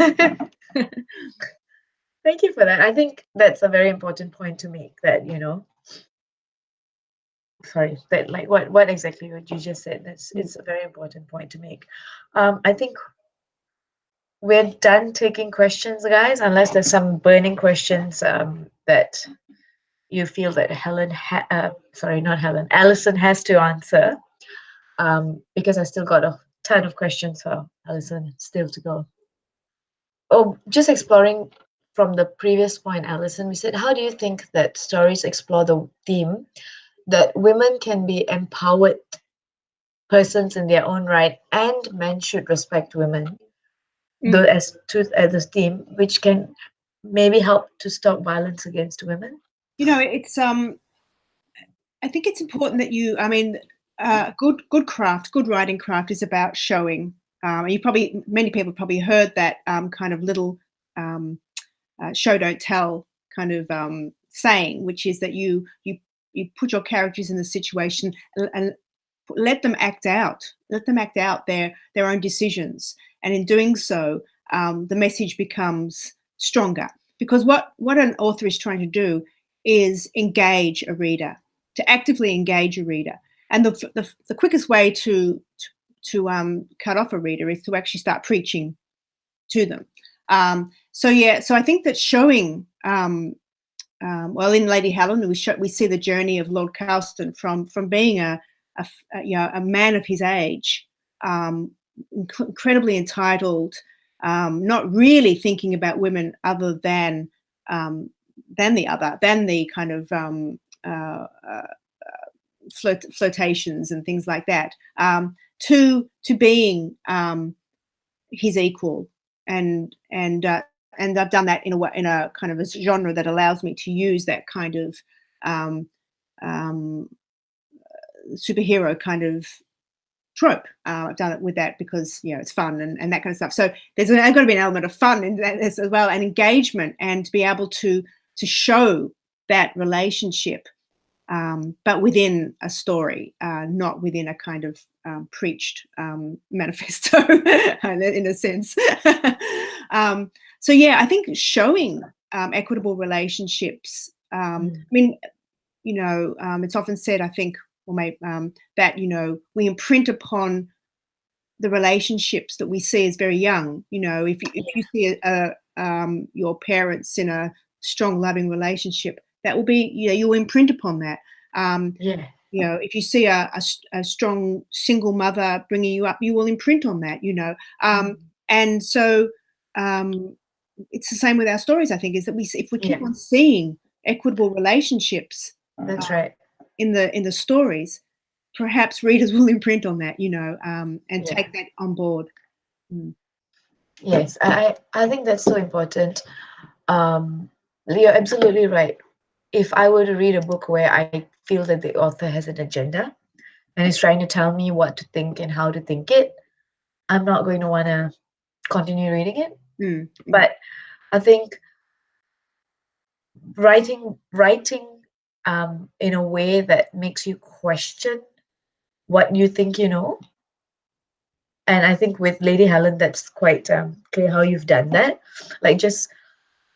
Thank you for that. I think that's a very important point to make, that, sorry, that, like, what exactly what you just said, it's a very important point to make. I think we're done taking questions, guys, unless there's some burning questions that you feel that Alison has to answer, because I still got a ton of questions for Alison still to go. Oh, just exploring from the previous point, Alison, we said, how do you think that stories explore the theme that women can be empowered persons in their own right and men should respect women, though as this theme, which can maybe help to stop violence against women? It's I think it's important that good craft, good writing craft is about showing. Many people probably heard that kind of little show don't tell kind of saying, which is that you put your characters in the situation and let them act out their own decisions, and in doing so, the message becomes stronger, because what an author is trying to do is engage a reader, to actively engage a reader. And the quickest way to cut off a reader is to actually start preaching to them. So I think that showing, well, in Lady Helen, we see the journey of Lord Carlston from being a man of his age, incredibly entitled, not really thinking about women other than the kind of flirtations and things like that, to being his equal, and I've done that in a kind of a genre that allows me to use that kind of superhero kind of trope. I've done it with that because it's fun and that kind of stuff. So there's got to be an element of fun in that as well, and engagement, and to be able to show that relationship, but within a story, not within a kind of preached manifesto in a sense. So I think showing equitable relationships. I mean, it's often said, I think, that we imprint upon the relationships that we see as very young. If you see your parents in a strong, loving relationship, that will be, you'll imprint upon that. If you see a strong single mother bringing you up, you will imprint on that. And so it's the same with our stories. I think, is that if we keep on seeing equitable relationships, that's right, in the stories, perhaps readers will imprint on that, and take that on board. Yes, I think that's so important. You're absolutely right. If I were to read a book where I feel that the author has an agenda and is trying to tell me what to think and how to think it, I'm not going to want to continue reading it. But I think writing in a way that makes you question what you think you know. And I think with Lady Helen, that's quite clear how you've done that. Like, just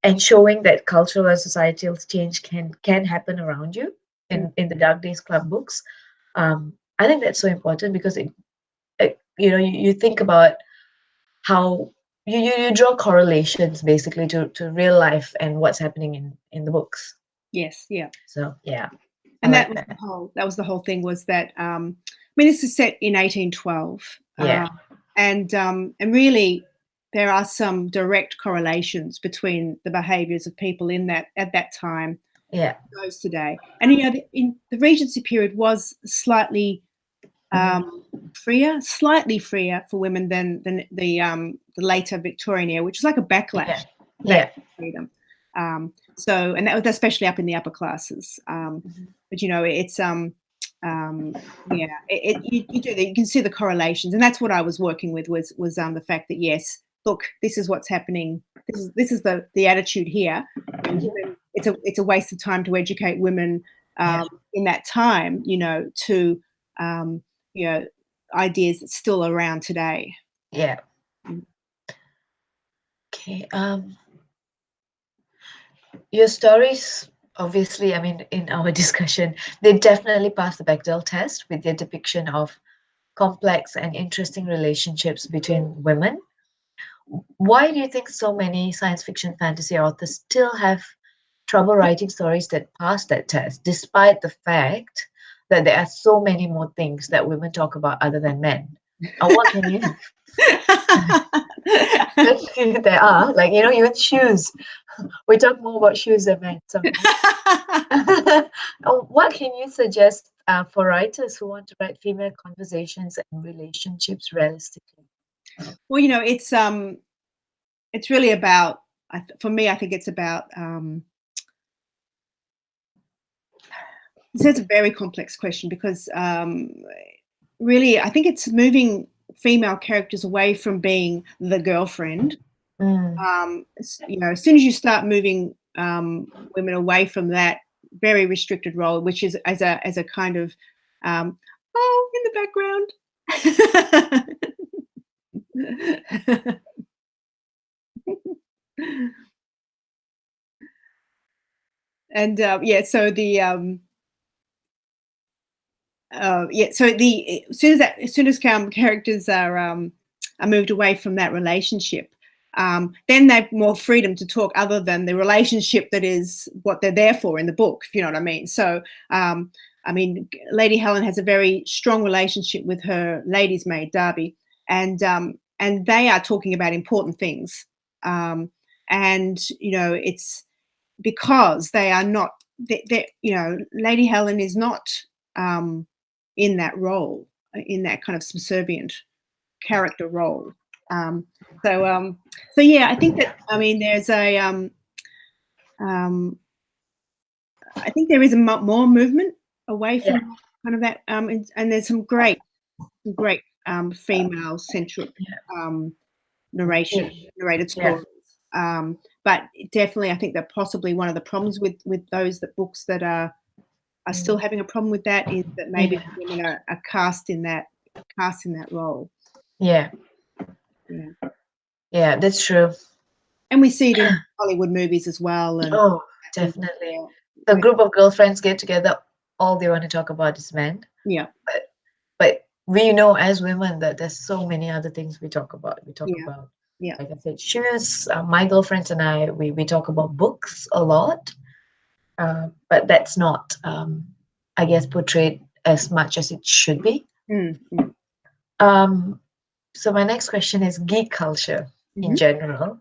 and showing that cultural and societal change can happen around you in the Dark Days Club books. I think that's so important, because you think about how you draw correlations basically to real life and what's happening in the books. Yes, yeah. So yeah, and that was the whole thing, was that this is set in 1812. And really there are some direct correlations between the behaviours of people at that time, those today. And in the Regency period was slightly slightly freer for women than the later Victorian era, which is like a backlash to freedom. So, and that was especially up in the upper classes. But it's you can see the correlations, and that's what I was working with, was the fact that, yes, look, this is what's happening. This is the attitude here. It's a waste of time to educate women in that time, to ideas that's still around today. Yeah. Mm. Okay. Your stories, obviously, I mean, in our discussion, they definitely pass the Bechdel test with their depiction of complex and interesting relationships between women. Why do you think so many science fiction fantasy authors still have trouble writing stories that pass that test, despite the fact that there are so many more things that women talk about other than men? And what can you there are, like, even shoes. We talk more about shoes than men sometimes. What can you suggest for writers who want to write female conversations and relationships realistically? Well, it's really about, for me, I think it's about, so it's a very complex question because really, I think it's moving female characters away from being the girlfriend. Mm, As soon as you start moving women away from that very restricted role, which is as a kind of in the background. And so the so the as soon as characters are moved away from that relationship, then they've more freedom to talk other than the relationship that is what they're there for in the book, if you know what I mean. So I mean, Lady Helen has a very strong relationship with her lady's maid Darby, and they are talking about important things, and it's because they are not, Lady Helen is not um, in that role, in that kind of subservient character role. Um, so, so yeah, I think that, I mean, there's um, I think there is a more movement away yeah, from kind of that, and there's some great female centric um, yeah, narrated yeah, stories. But definitely, I think that possibly one of the problems with those books that are still mm, having a problem with that is that maybe yeah, women are cast in that role. yeah, Yeah, yeah. That's true. and we see it in Hollywood movies as well, and Oh, in, definitely. The where, group of girlfriends get together. All they want to talk about is men. yeah, But we know as women that there's so many other things we talk about. We talk yeah, about, yeah, like I said, shoes. My girlfriends and I, we talk about books a lot, but that's not, I guess, portrayed as much as it should be. mm. Um, so my next question is geek culture in Mm-hmm. general,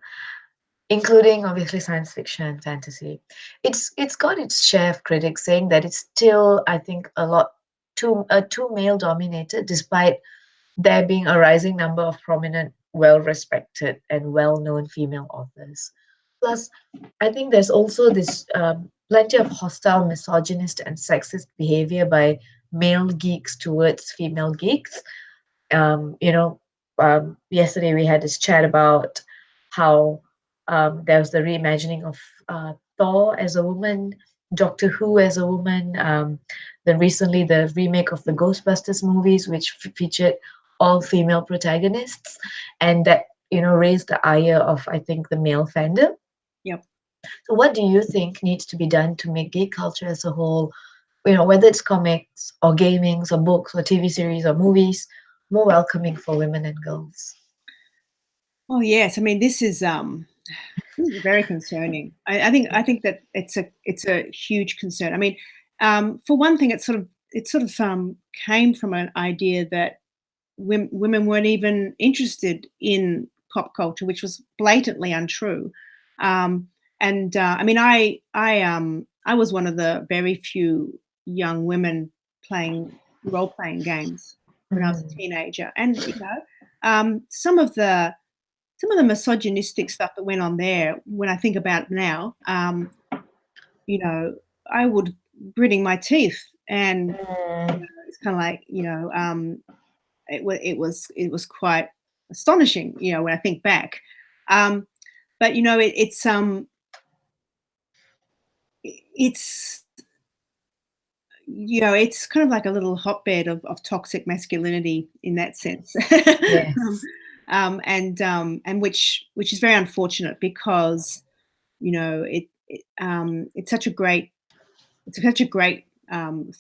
including obviously science fiction and fantasy. It's got its share of critics saying that it's still, I think, a lot too male dominated, despite there being a rising number of prominent, well respected, and well known female authors. Plus, I think there's also this plenty of hostile, misogynist, and sexist behavior by male geeks towards female geeks. um, you know, Yesterday we had this chat about how there was the reimagining of Thor as a woman, Doctor Who as a woman, then recently the remake of the Ghostbusters movies, which featured all female protagonists, and that raised the ire of, I think, the male fandom. Yep. So, what do you think needs to be done to make gay culture as a whole, whether it's comics or gamings or books or TV series or movies, more welcoming for women and girls? Oh yes, I mean this is very concerning. I think that it's a huge concern. I mean, for one thing, it sort of came from an idea that women weren't even interested in pop culture, which was blatantly untrue. Um, and I mean, I was one of the very few young women playing role playing games when I was a Mm, teenager, and some of the misogynistic stuff that went on there, when I think about it now, you know, I would gritting my teeth, and mm, it's kind of like, it was quite astonishing, when I think back. Um, but it's you know, it's kind of like a little hotbed of toxic masculinity in that sense. Yes. And which is very unfortunate, because, you know, it's such a great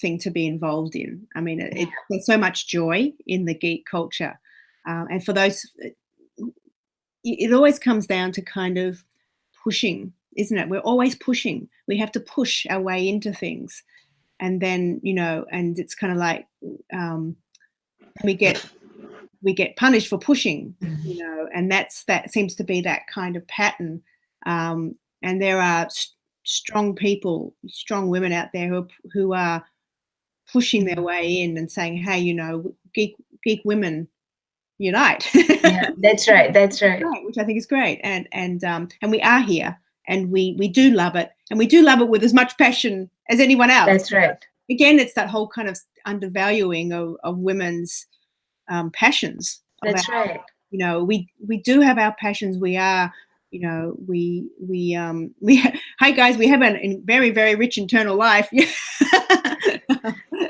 thing to be involved in. I mean, there's so much joy in the geek culture, and for those, it always comes down to kind of pushing, isn't it? We're always pushing. We have to push our way into things, and then, you know, and it's kind of like, we get punished for pushing, you know, and that seems to be that kind of pattern. And there are strong people, strong women out there who are pushing their way in and saying, hey, you know, geek women unite. Yeah, that's right. That's right. Which I think is great. And we are here, and we do love it, and we do love it with as much passion as anyone else. That's right. Again, it's that whole kind of undervaluing of women's passions. That's right. You know, we do have our passions. We are, you know, we hi guys, we have a very, very rich internal life.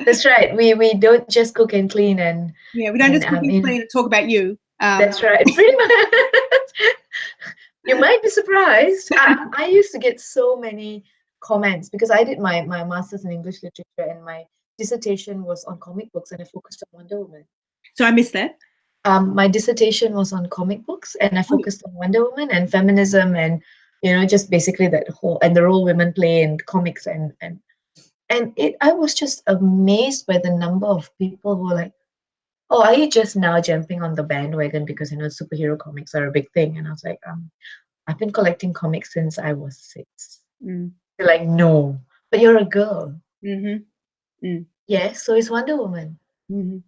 That's right. We don't just cook and clean and we don't just cook and clean and talk about you. That's right. Pretty much. You might be surprised. I used to get so many comments because I did my master's in English literature, and my dissertation was on comic books, and I focused on Wonder Woman. So I missed that. My dissertation was on comic books, and I focused on Wonder Woman and feminism, and, you know, just basically that whole, and the role women play in comics, and I was just amazed by the number of people who were like, oh, are you just now jumping on the bandwagon because, you know, superhero comics are a big thing? And I was like, I've been collecting comics since I was 6. They're like, no, but you're a girl. Yes, so is Wonder Woman. You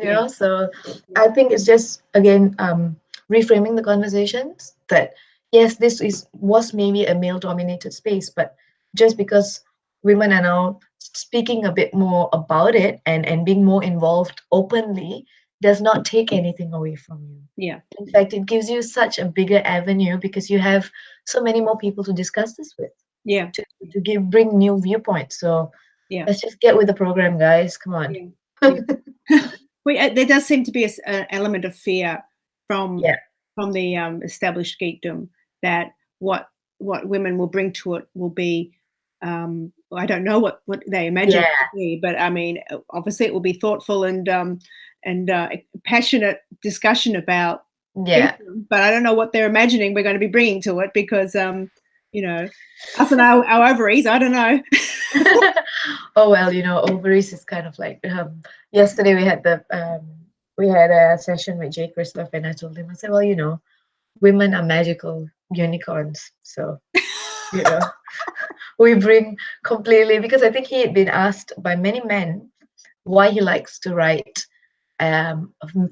know, so I think it's just, again, reframing the conversations that, yes, this was maybe a male-dominated space, but just because women are now speaking a bit more about it and being more involved openly does not take anything away from you. Yeah. In fact, it gives you such a bigger avenue because you have so many more people to discuss this with. Yeah. To bring new viewpoints. So yeah, let's just get with the program, guys. Come on. Well, there does seem to be an element of fear from the established geekdom that what women will bring to it will be, I don't know what they imagine it to be, but I mean, obviously it will be thoughtful and passionate discussion about geekdom, but I don't know what they're imagining we're going to be bringing to it, because you know, us and our ovaries, I don't know. Oh well, you know, ovaries is kind of like, yesterday we had a session with Jay Christoph, and I told him, I said, well, you know, women are magical unicorns, so you know, we bring completely, because I think he had been asked by many men why he likes to write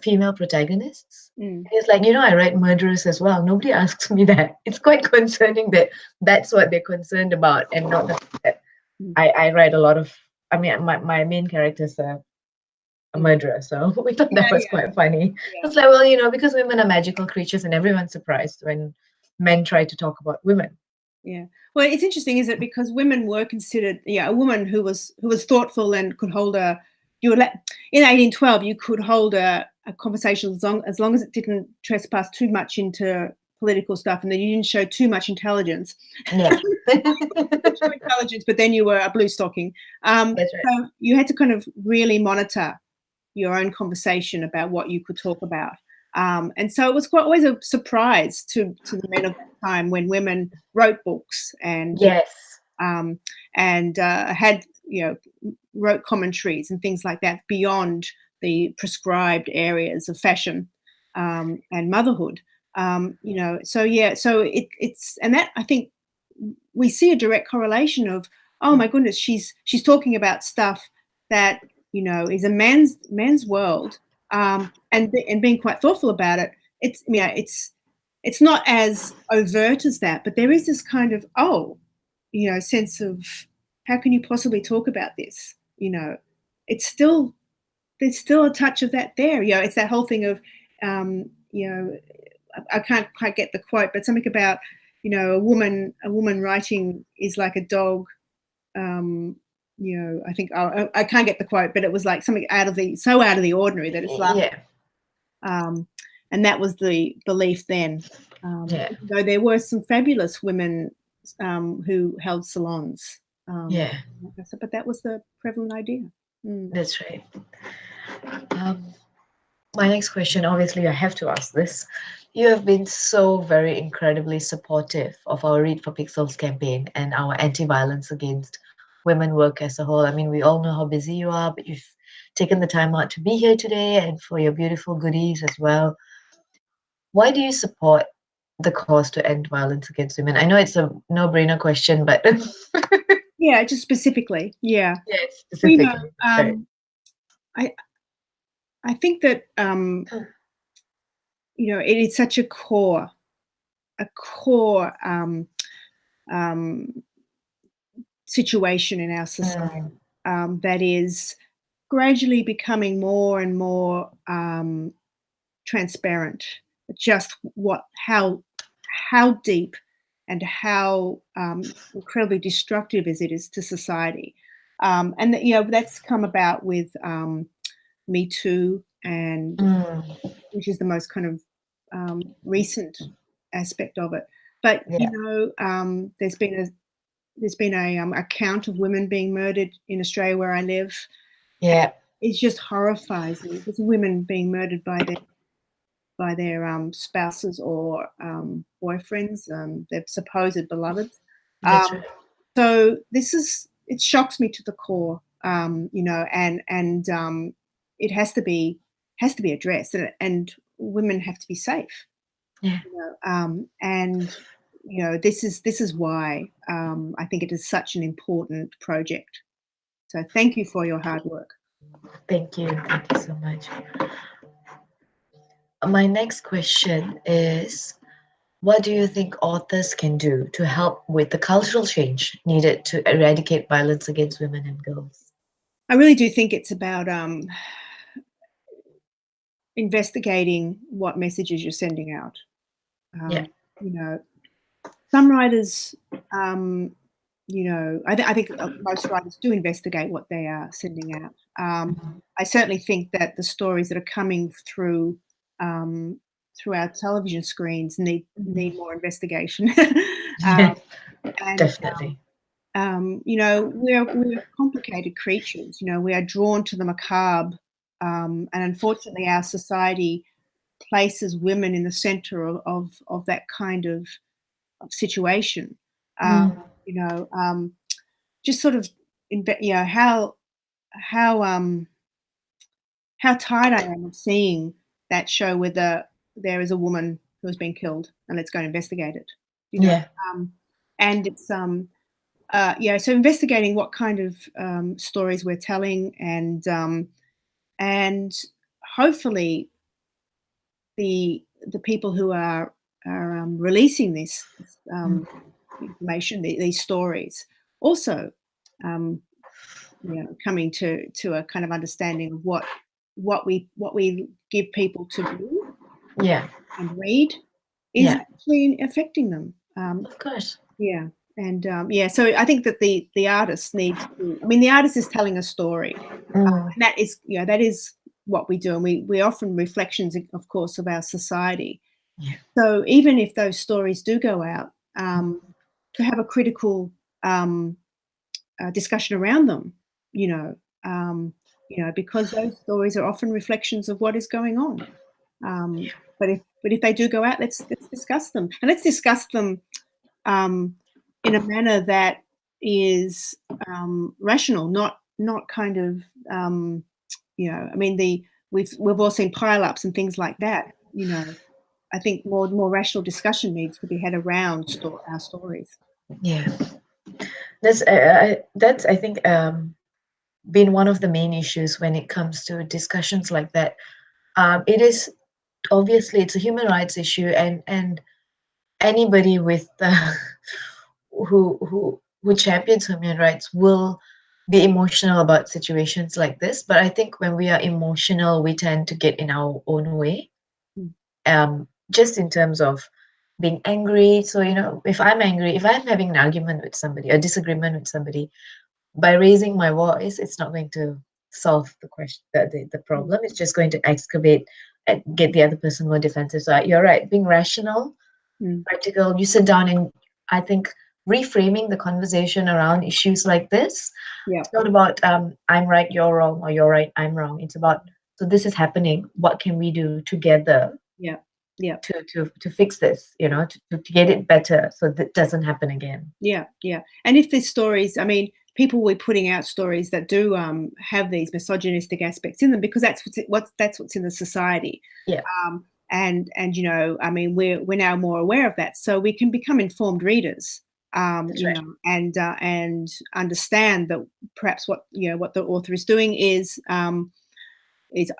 female protagonists. He's like, you know, I write murderers as well. Nobody asks me that. It's quite concerning that that's what they're concerned about, and not the fact that I write a lot of, I mean, my main character's a murderer, so we thought that was quite funny. It's like, well, you know, because women are magical creatures, and everyone's surprised when men try to talk about women. Yeah. Well, it's interesting, is it, because women were considered, a woman who was thoughtful and could hold in 1812, you could hold a conversation as long as it didn't trespass too much into political stuff, and then you didn't show too much intelligence. Yeah. Show intelligence, but then you were a blue stocking. That's right. So you had to kind of really monitor your own conversation about what you could talk about. And so it was quite always a surprise to the men of that time when women wrote books and had, you know, wrote commentaries and things like that beyond the prescribed areas of fashion and motherhood. You know, so it's, and that, I think we see a direct correlation of, oh my goodness, she's talking about stuff that, you know, is a man's world, and being quite thoughtful about it. It's, you know, it's not as overt as that, but there is this kind of, you know, sense of, how can you possibly talk about this? You know, there's still a touch of that there. You know, it's that whole thing of, you know, I can't quite get the quote, but something about, you know, a woman writing is like a dog I think I can't get the quote, but it was like something out of the ordinary that it's like, and that was the belief then. Though there were some fabulous women who held salons. But that was the prevalent idea. That's right. My next question, obviously, I have to ask this. You have been so very incredibly supportive of our Read for Pixels campaign and our anti-violence against women work as a whole. I mean, we all know how busy you are, but you've taken the time out to be here today and for your beautiful goodies as well. Why do you support the cause to end violence against women? I know it's a no-brainer question, but yeah, just specifically, yeah. Specifically. I think that it is such a core situation in our society that is gradually becoming more and more transparent. Just how deep and how incredibly destructive as it is to society, and that's come about with Me Too, and which is the most kind of recent aspect of it. But there's been a count of women being murdered in Australia where I live. Yeah, it just horrifies me. There's women being murdered by their spouses or boyfriends, their supposed beloveds. That's right. So it shocks me to the core, and it has to be addressed, and women have to be safe. Yeah. And this is why I think it is such an important project. So thank you for your hard work. Thank you so much. My next question is, what do you think authors can do to help with the cultural change needed to eradicate violence against women and girls? I really do think it's about investigating what messages you're sending out. Some writers, I think most writers do investigate what they are sending out. I certainly think that the stories that are coming through our television screens need more investigation. Definitely. We're complicated creatures. We are drawn to the macabre, and unfortunately, our society places women in the center of that kind of situation. Just sort of, how tired I am of seeing that show where there is a woman who has been killed and let's go and investigate it. And it's so investigating what kind of stories we're telling, and hopefully the people who are releasing this information, these stories, also coming to a kind of understanding of what we give people to do and read is actually affecting them. Of course. And so I think that the artist needs to. I mean, the artist is telling a story, and that is what we do, and we often reflections, of course, of our society. So even if those stories do go out, to have a critical discussion around them, because those stories are often reflections of what is going on. But if they do go out, let's discuss them, and let's discuss them in a manner that is rational, not kind of I mean we've all seen pile-ups and things like that. I think more rational discussion needs to be had around our stories. Yeah, that's I think been one of the main issues when it comes to discussions like that. It is obviously it's a human rights issue, and anybody with who champions human rights will be emotional about situations like this. But I think when we are emotional, we tend to get in our own way. Just in terms of being angry. So if I'm angry, if I'm having an argument with somebody, a disagreement with somebody, by raising my voice, it's not going to solve the question, the problem. It's just going to excavate and get the other person more defensive. So you're right, being rational, practical. You sit down and I think reframing the conversation around issues like this. Yeah. It's not about I'm right, you're wrong, or you're right, I'm wrong. It's about, so this is happening. What can we do together? Yeah. Yeah. To fix this, to get it better so that doesn't happen again. Yeah. Yeah. And if there's stories, I mean, people were putting out stories that do have these misogynistic aspects in them, because that's what's in the society. Yeah. And I mean, we're now more aware of that, so we can become informed readers. And understand that perhaps what the author is doing is if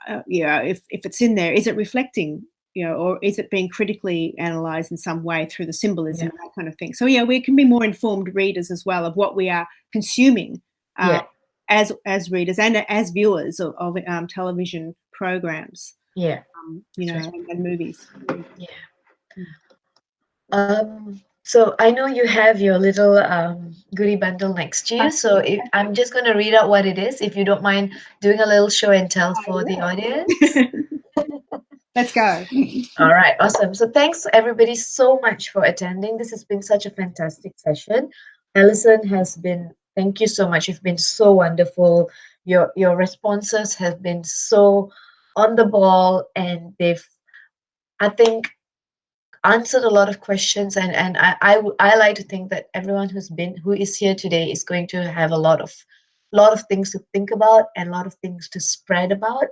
it's in there, is it reflecting, or is it being critically analysed in some way through the symbolism and that kind of thing. So we can be more informed readers as well of what we are consuming as readers and as viewers of television programs. And movies. So I know you have your little goodie bundle next to you. So I'm just going to read out what it is, if you don't mind doing a little show and tell for the audience. Let's go. All right, awesome. So thanks everybody so much for attending. This has been such a fantastic session. Alison thank you so much. You've been so wonderful. Your responses have been so on the ball, and I think, answered a lot of questions, and I like to think that everyone who is here today is going to have a lot of things to think about and a lot of things to spread about,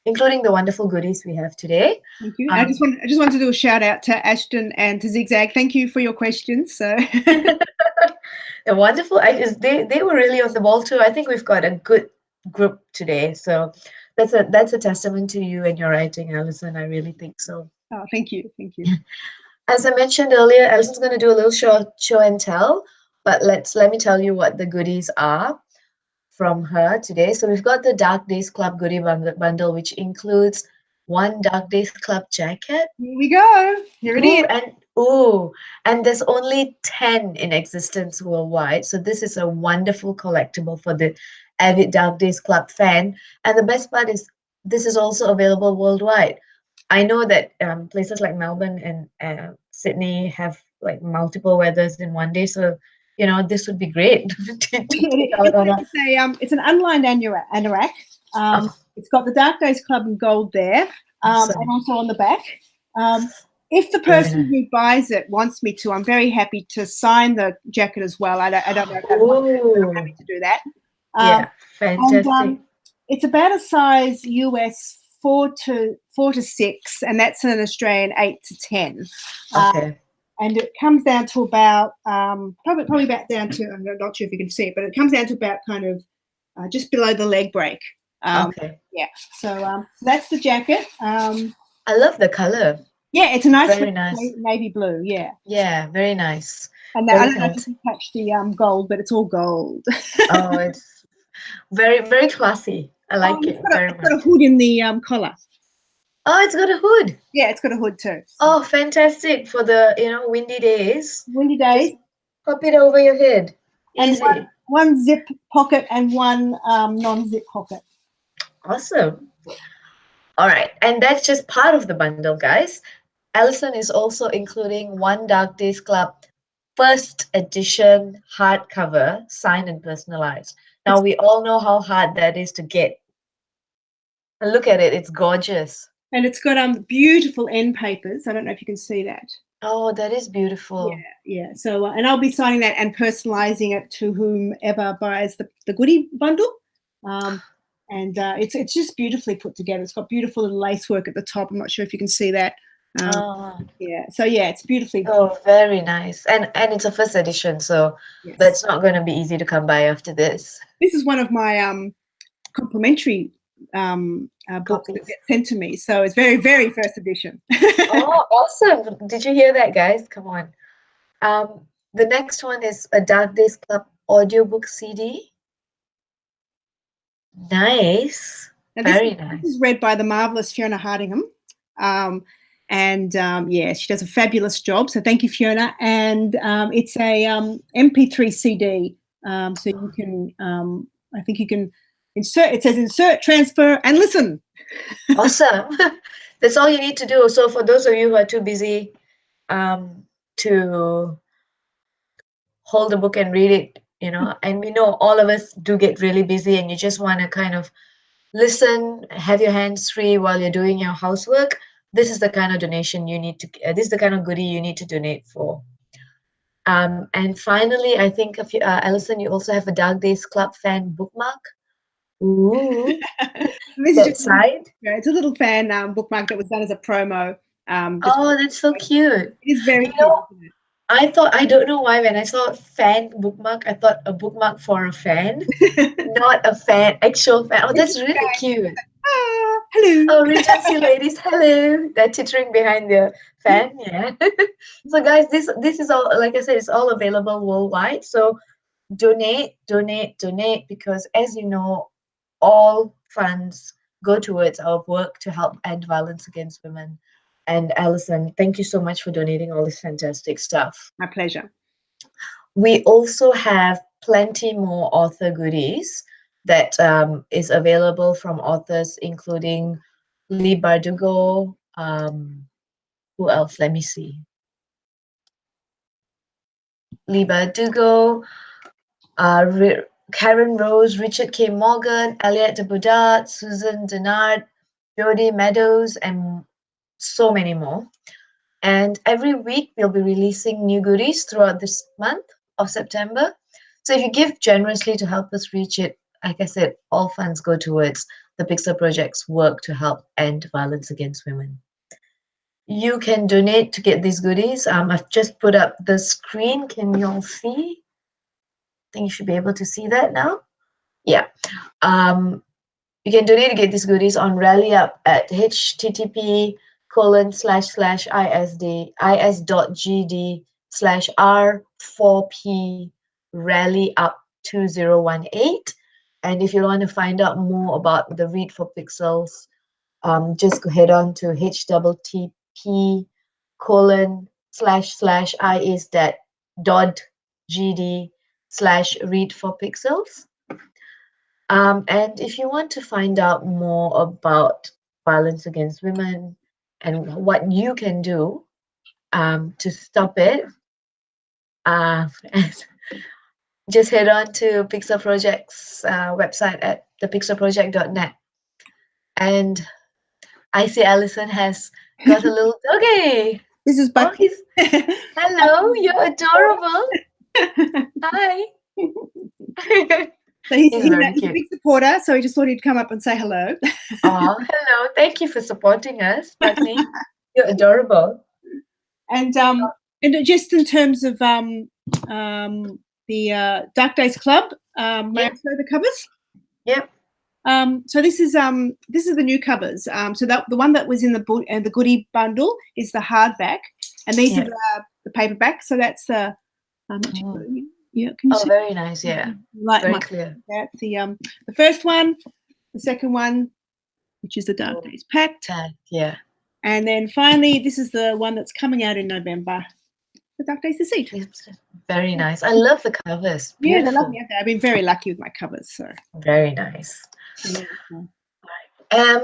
including the wonderful goodies we have today. Thank you. I just want to do a shout out to Ashton and to Zigzag. Thank you for your questions. So they're wonderful. They were really on the ball too. I think we've got a good group today. So that's a testament to you and your writing, Alison. I really think so. Oh, thank you. Thank you. As I mentioned earlier, Alison's going to do a little show and tell, but let me tell you what the goodies are from her today. So we've got the Dark Days Club goodie bundle, which includes one Dark Days Club jacket. Here we go. Here it is. And there's only 10 in existence worldwide. So this is a wonderful collectible for the avid Dark Days Club fan. And the best part is this is also available worldwide. I know that places like Melbourne and Sydney have like multiple weathers in one day. So, this would be great to take out on a... It's an unlined anorak. It's got the Dark Days Club in gold there, and also on the back. If the person who buys it wants me to, I'm very happy to sign the jacket as well. I don't know if I'm happy to do that. Fantastic. And, it's about a size US 4 to 6, and that's an Australian 8 to 10. Okay. And it comes down to about probably about down to, I'm not sure if you can see it, but it comes down to about kind of just below the leg break. Okay. Yeah. So that's the jacket. I love the color. Yeah, it's a very nice navy blue. Yeah. Yeah, very nice. And I don't know if you can catch the gold, but it's all gold. Oh, it's very, very classy. I like it very much. It's got a hood in the collar. Oh, it's got a hood. Yeah, it's got a hood too. Oh, fantastic for the windy days. Windy days. Just pop it over your head. Easy. And one zip pocket and one non-zip pocket. Awesome. All right, and that's just part of the bundle, guys. Alison is also including one Dark Days Club first edition hardcover, signed and personalized. Now, we all know how hard that is to get. And look at it, it's gorgeous. And it's got beautiful end papers. I don't know if you can see that. Oh, that is beautiful. Yeah. So, and I'll be signing that and personalizing it to whomever buys the goodie bundle. And it's just beautifully put together. It's got beautiful little lace work at the top. I'm not sure if you can see that. Yeah. So yeah, it's beautifully. Oh, very nice. And it's a first edition, so that's not going to be easy to come by after this. This is one of my complimentary books that get sent to me. So it's very, very first edition. Oh, awesome. Did you hear that, guys? Come on. The next one is a Dark Days Club audiobook CD. Nice. Very nice. This is read by the marvelous Fiona Hardingham. She does a fabulous job. So thank you, Fiona. And it's a MP3 CD So you can, I think you can insert, it says insert, transfer, and listen. Awesome. That's all you need to do. So for those of you who are too busy to hold the book and read it, and we know all of us do get really busy, and you just want to kind of listen, have your hands free while you're doing your housework, this is the kind of donation you need to, this is the kind of goodie you need to donate for. And finally, I think, Alison, you also have a Dark Days Club fan bookmark. Ooh, that side. It's a little fan bookmark that was done as a promo. Oh, that's so cute. It is very cute. I don't know why when I saw fan bookmark, I thought a bookmark for a fan, not a fan, actual fan. Oh, that's really cute. Hello. Oh, Regency ladies, hello. They're tittering behind the fan, yeah. So guys, this is all, like I said, it's all available worldwide. So donate, because as you know, all funds go towards our work to help end violence against women. And Alison, thank you so much for donating all this fantastic stuff. My pleasure. We also have plenty more author goodies that is available from authors including Lee Bardugo. Who else? Let me see. Lee Bardugo, Karen Rose, Richard K. Morgan, Elliot de Boudard, Susan Denard, Jodie Meadows, and so many more. And every week we'll be releasing new goodies throughout this month of September. So if you give generously to help us reach it, like I said, all funds go towards the Pixel Project's work to help end violence against women. You can donate to get these goodies. I've just put up the screen. Can you all see? I think you should be able to see that now. Yeah. You can donate to get these goodies on RallyUp at http://is.gd/r4p rallyup2018. And if you want to find out more about the Read for Pixels, just go head on to http://is.gd/read for pixels. And if you want to find out more about violence against women and what you can do to stop it, just head on to Pixel Project's website at thepixelproject.net. And I see Alison has got a little doggy. This is Bucky. Hello, you're adorable. Hi. So he's a big supporter, so he just thought he'd come up and say hello. Oh, hello. Thank you for supporting us, Bucky. You're adorable. And just in terms of the Dark Days Club, may I show the covers? Yep. So this is the new covers. So that the one that was in the goodie bundle is the hardback, and these are the paperback. So that's the yeah. Can you see? Very nice. Yeah. Very clear. That's the first one, the second one, which is the Dark Days Pact. Yeah. And then finally, this is the one that's coming out in November, the Dark Days Deceit. Very nice. I love the covers. Beautiful. Yeah, they're lovely. I've been very lucky with my covers. So very nice. All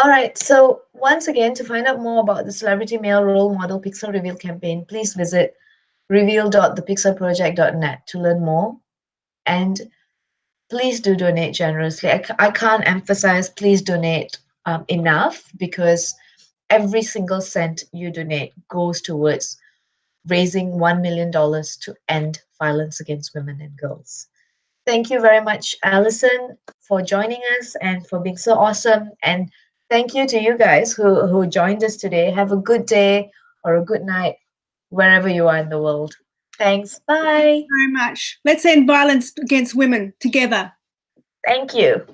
right. So once again, to find out more about the Celebrity Male Role Model Pixel Reveal campaign, please visit reveal.thepixelproject.net to learn more. And please do donate generously. I can't emphasize please donate enough, because every single cent you donate goes towards raising $1 million to end violence against women and girls. Thank you very much, Alison, for joining us and for being so awesome. And thank you to you guys who joined us today. Have a good day or a good night, wherever you are in the world. Thanks. Bye. Thank you very much. Let's end violence against women together. Thank you.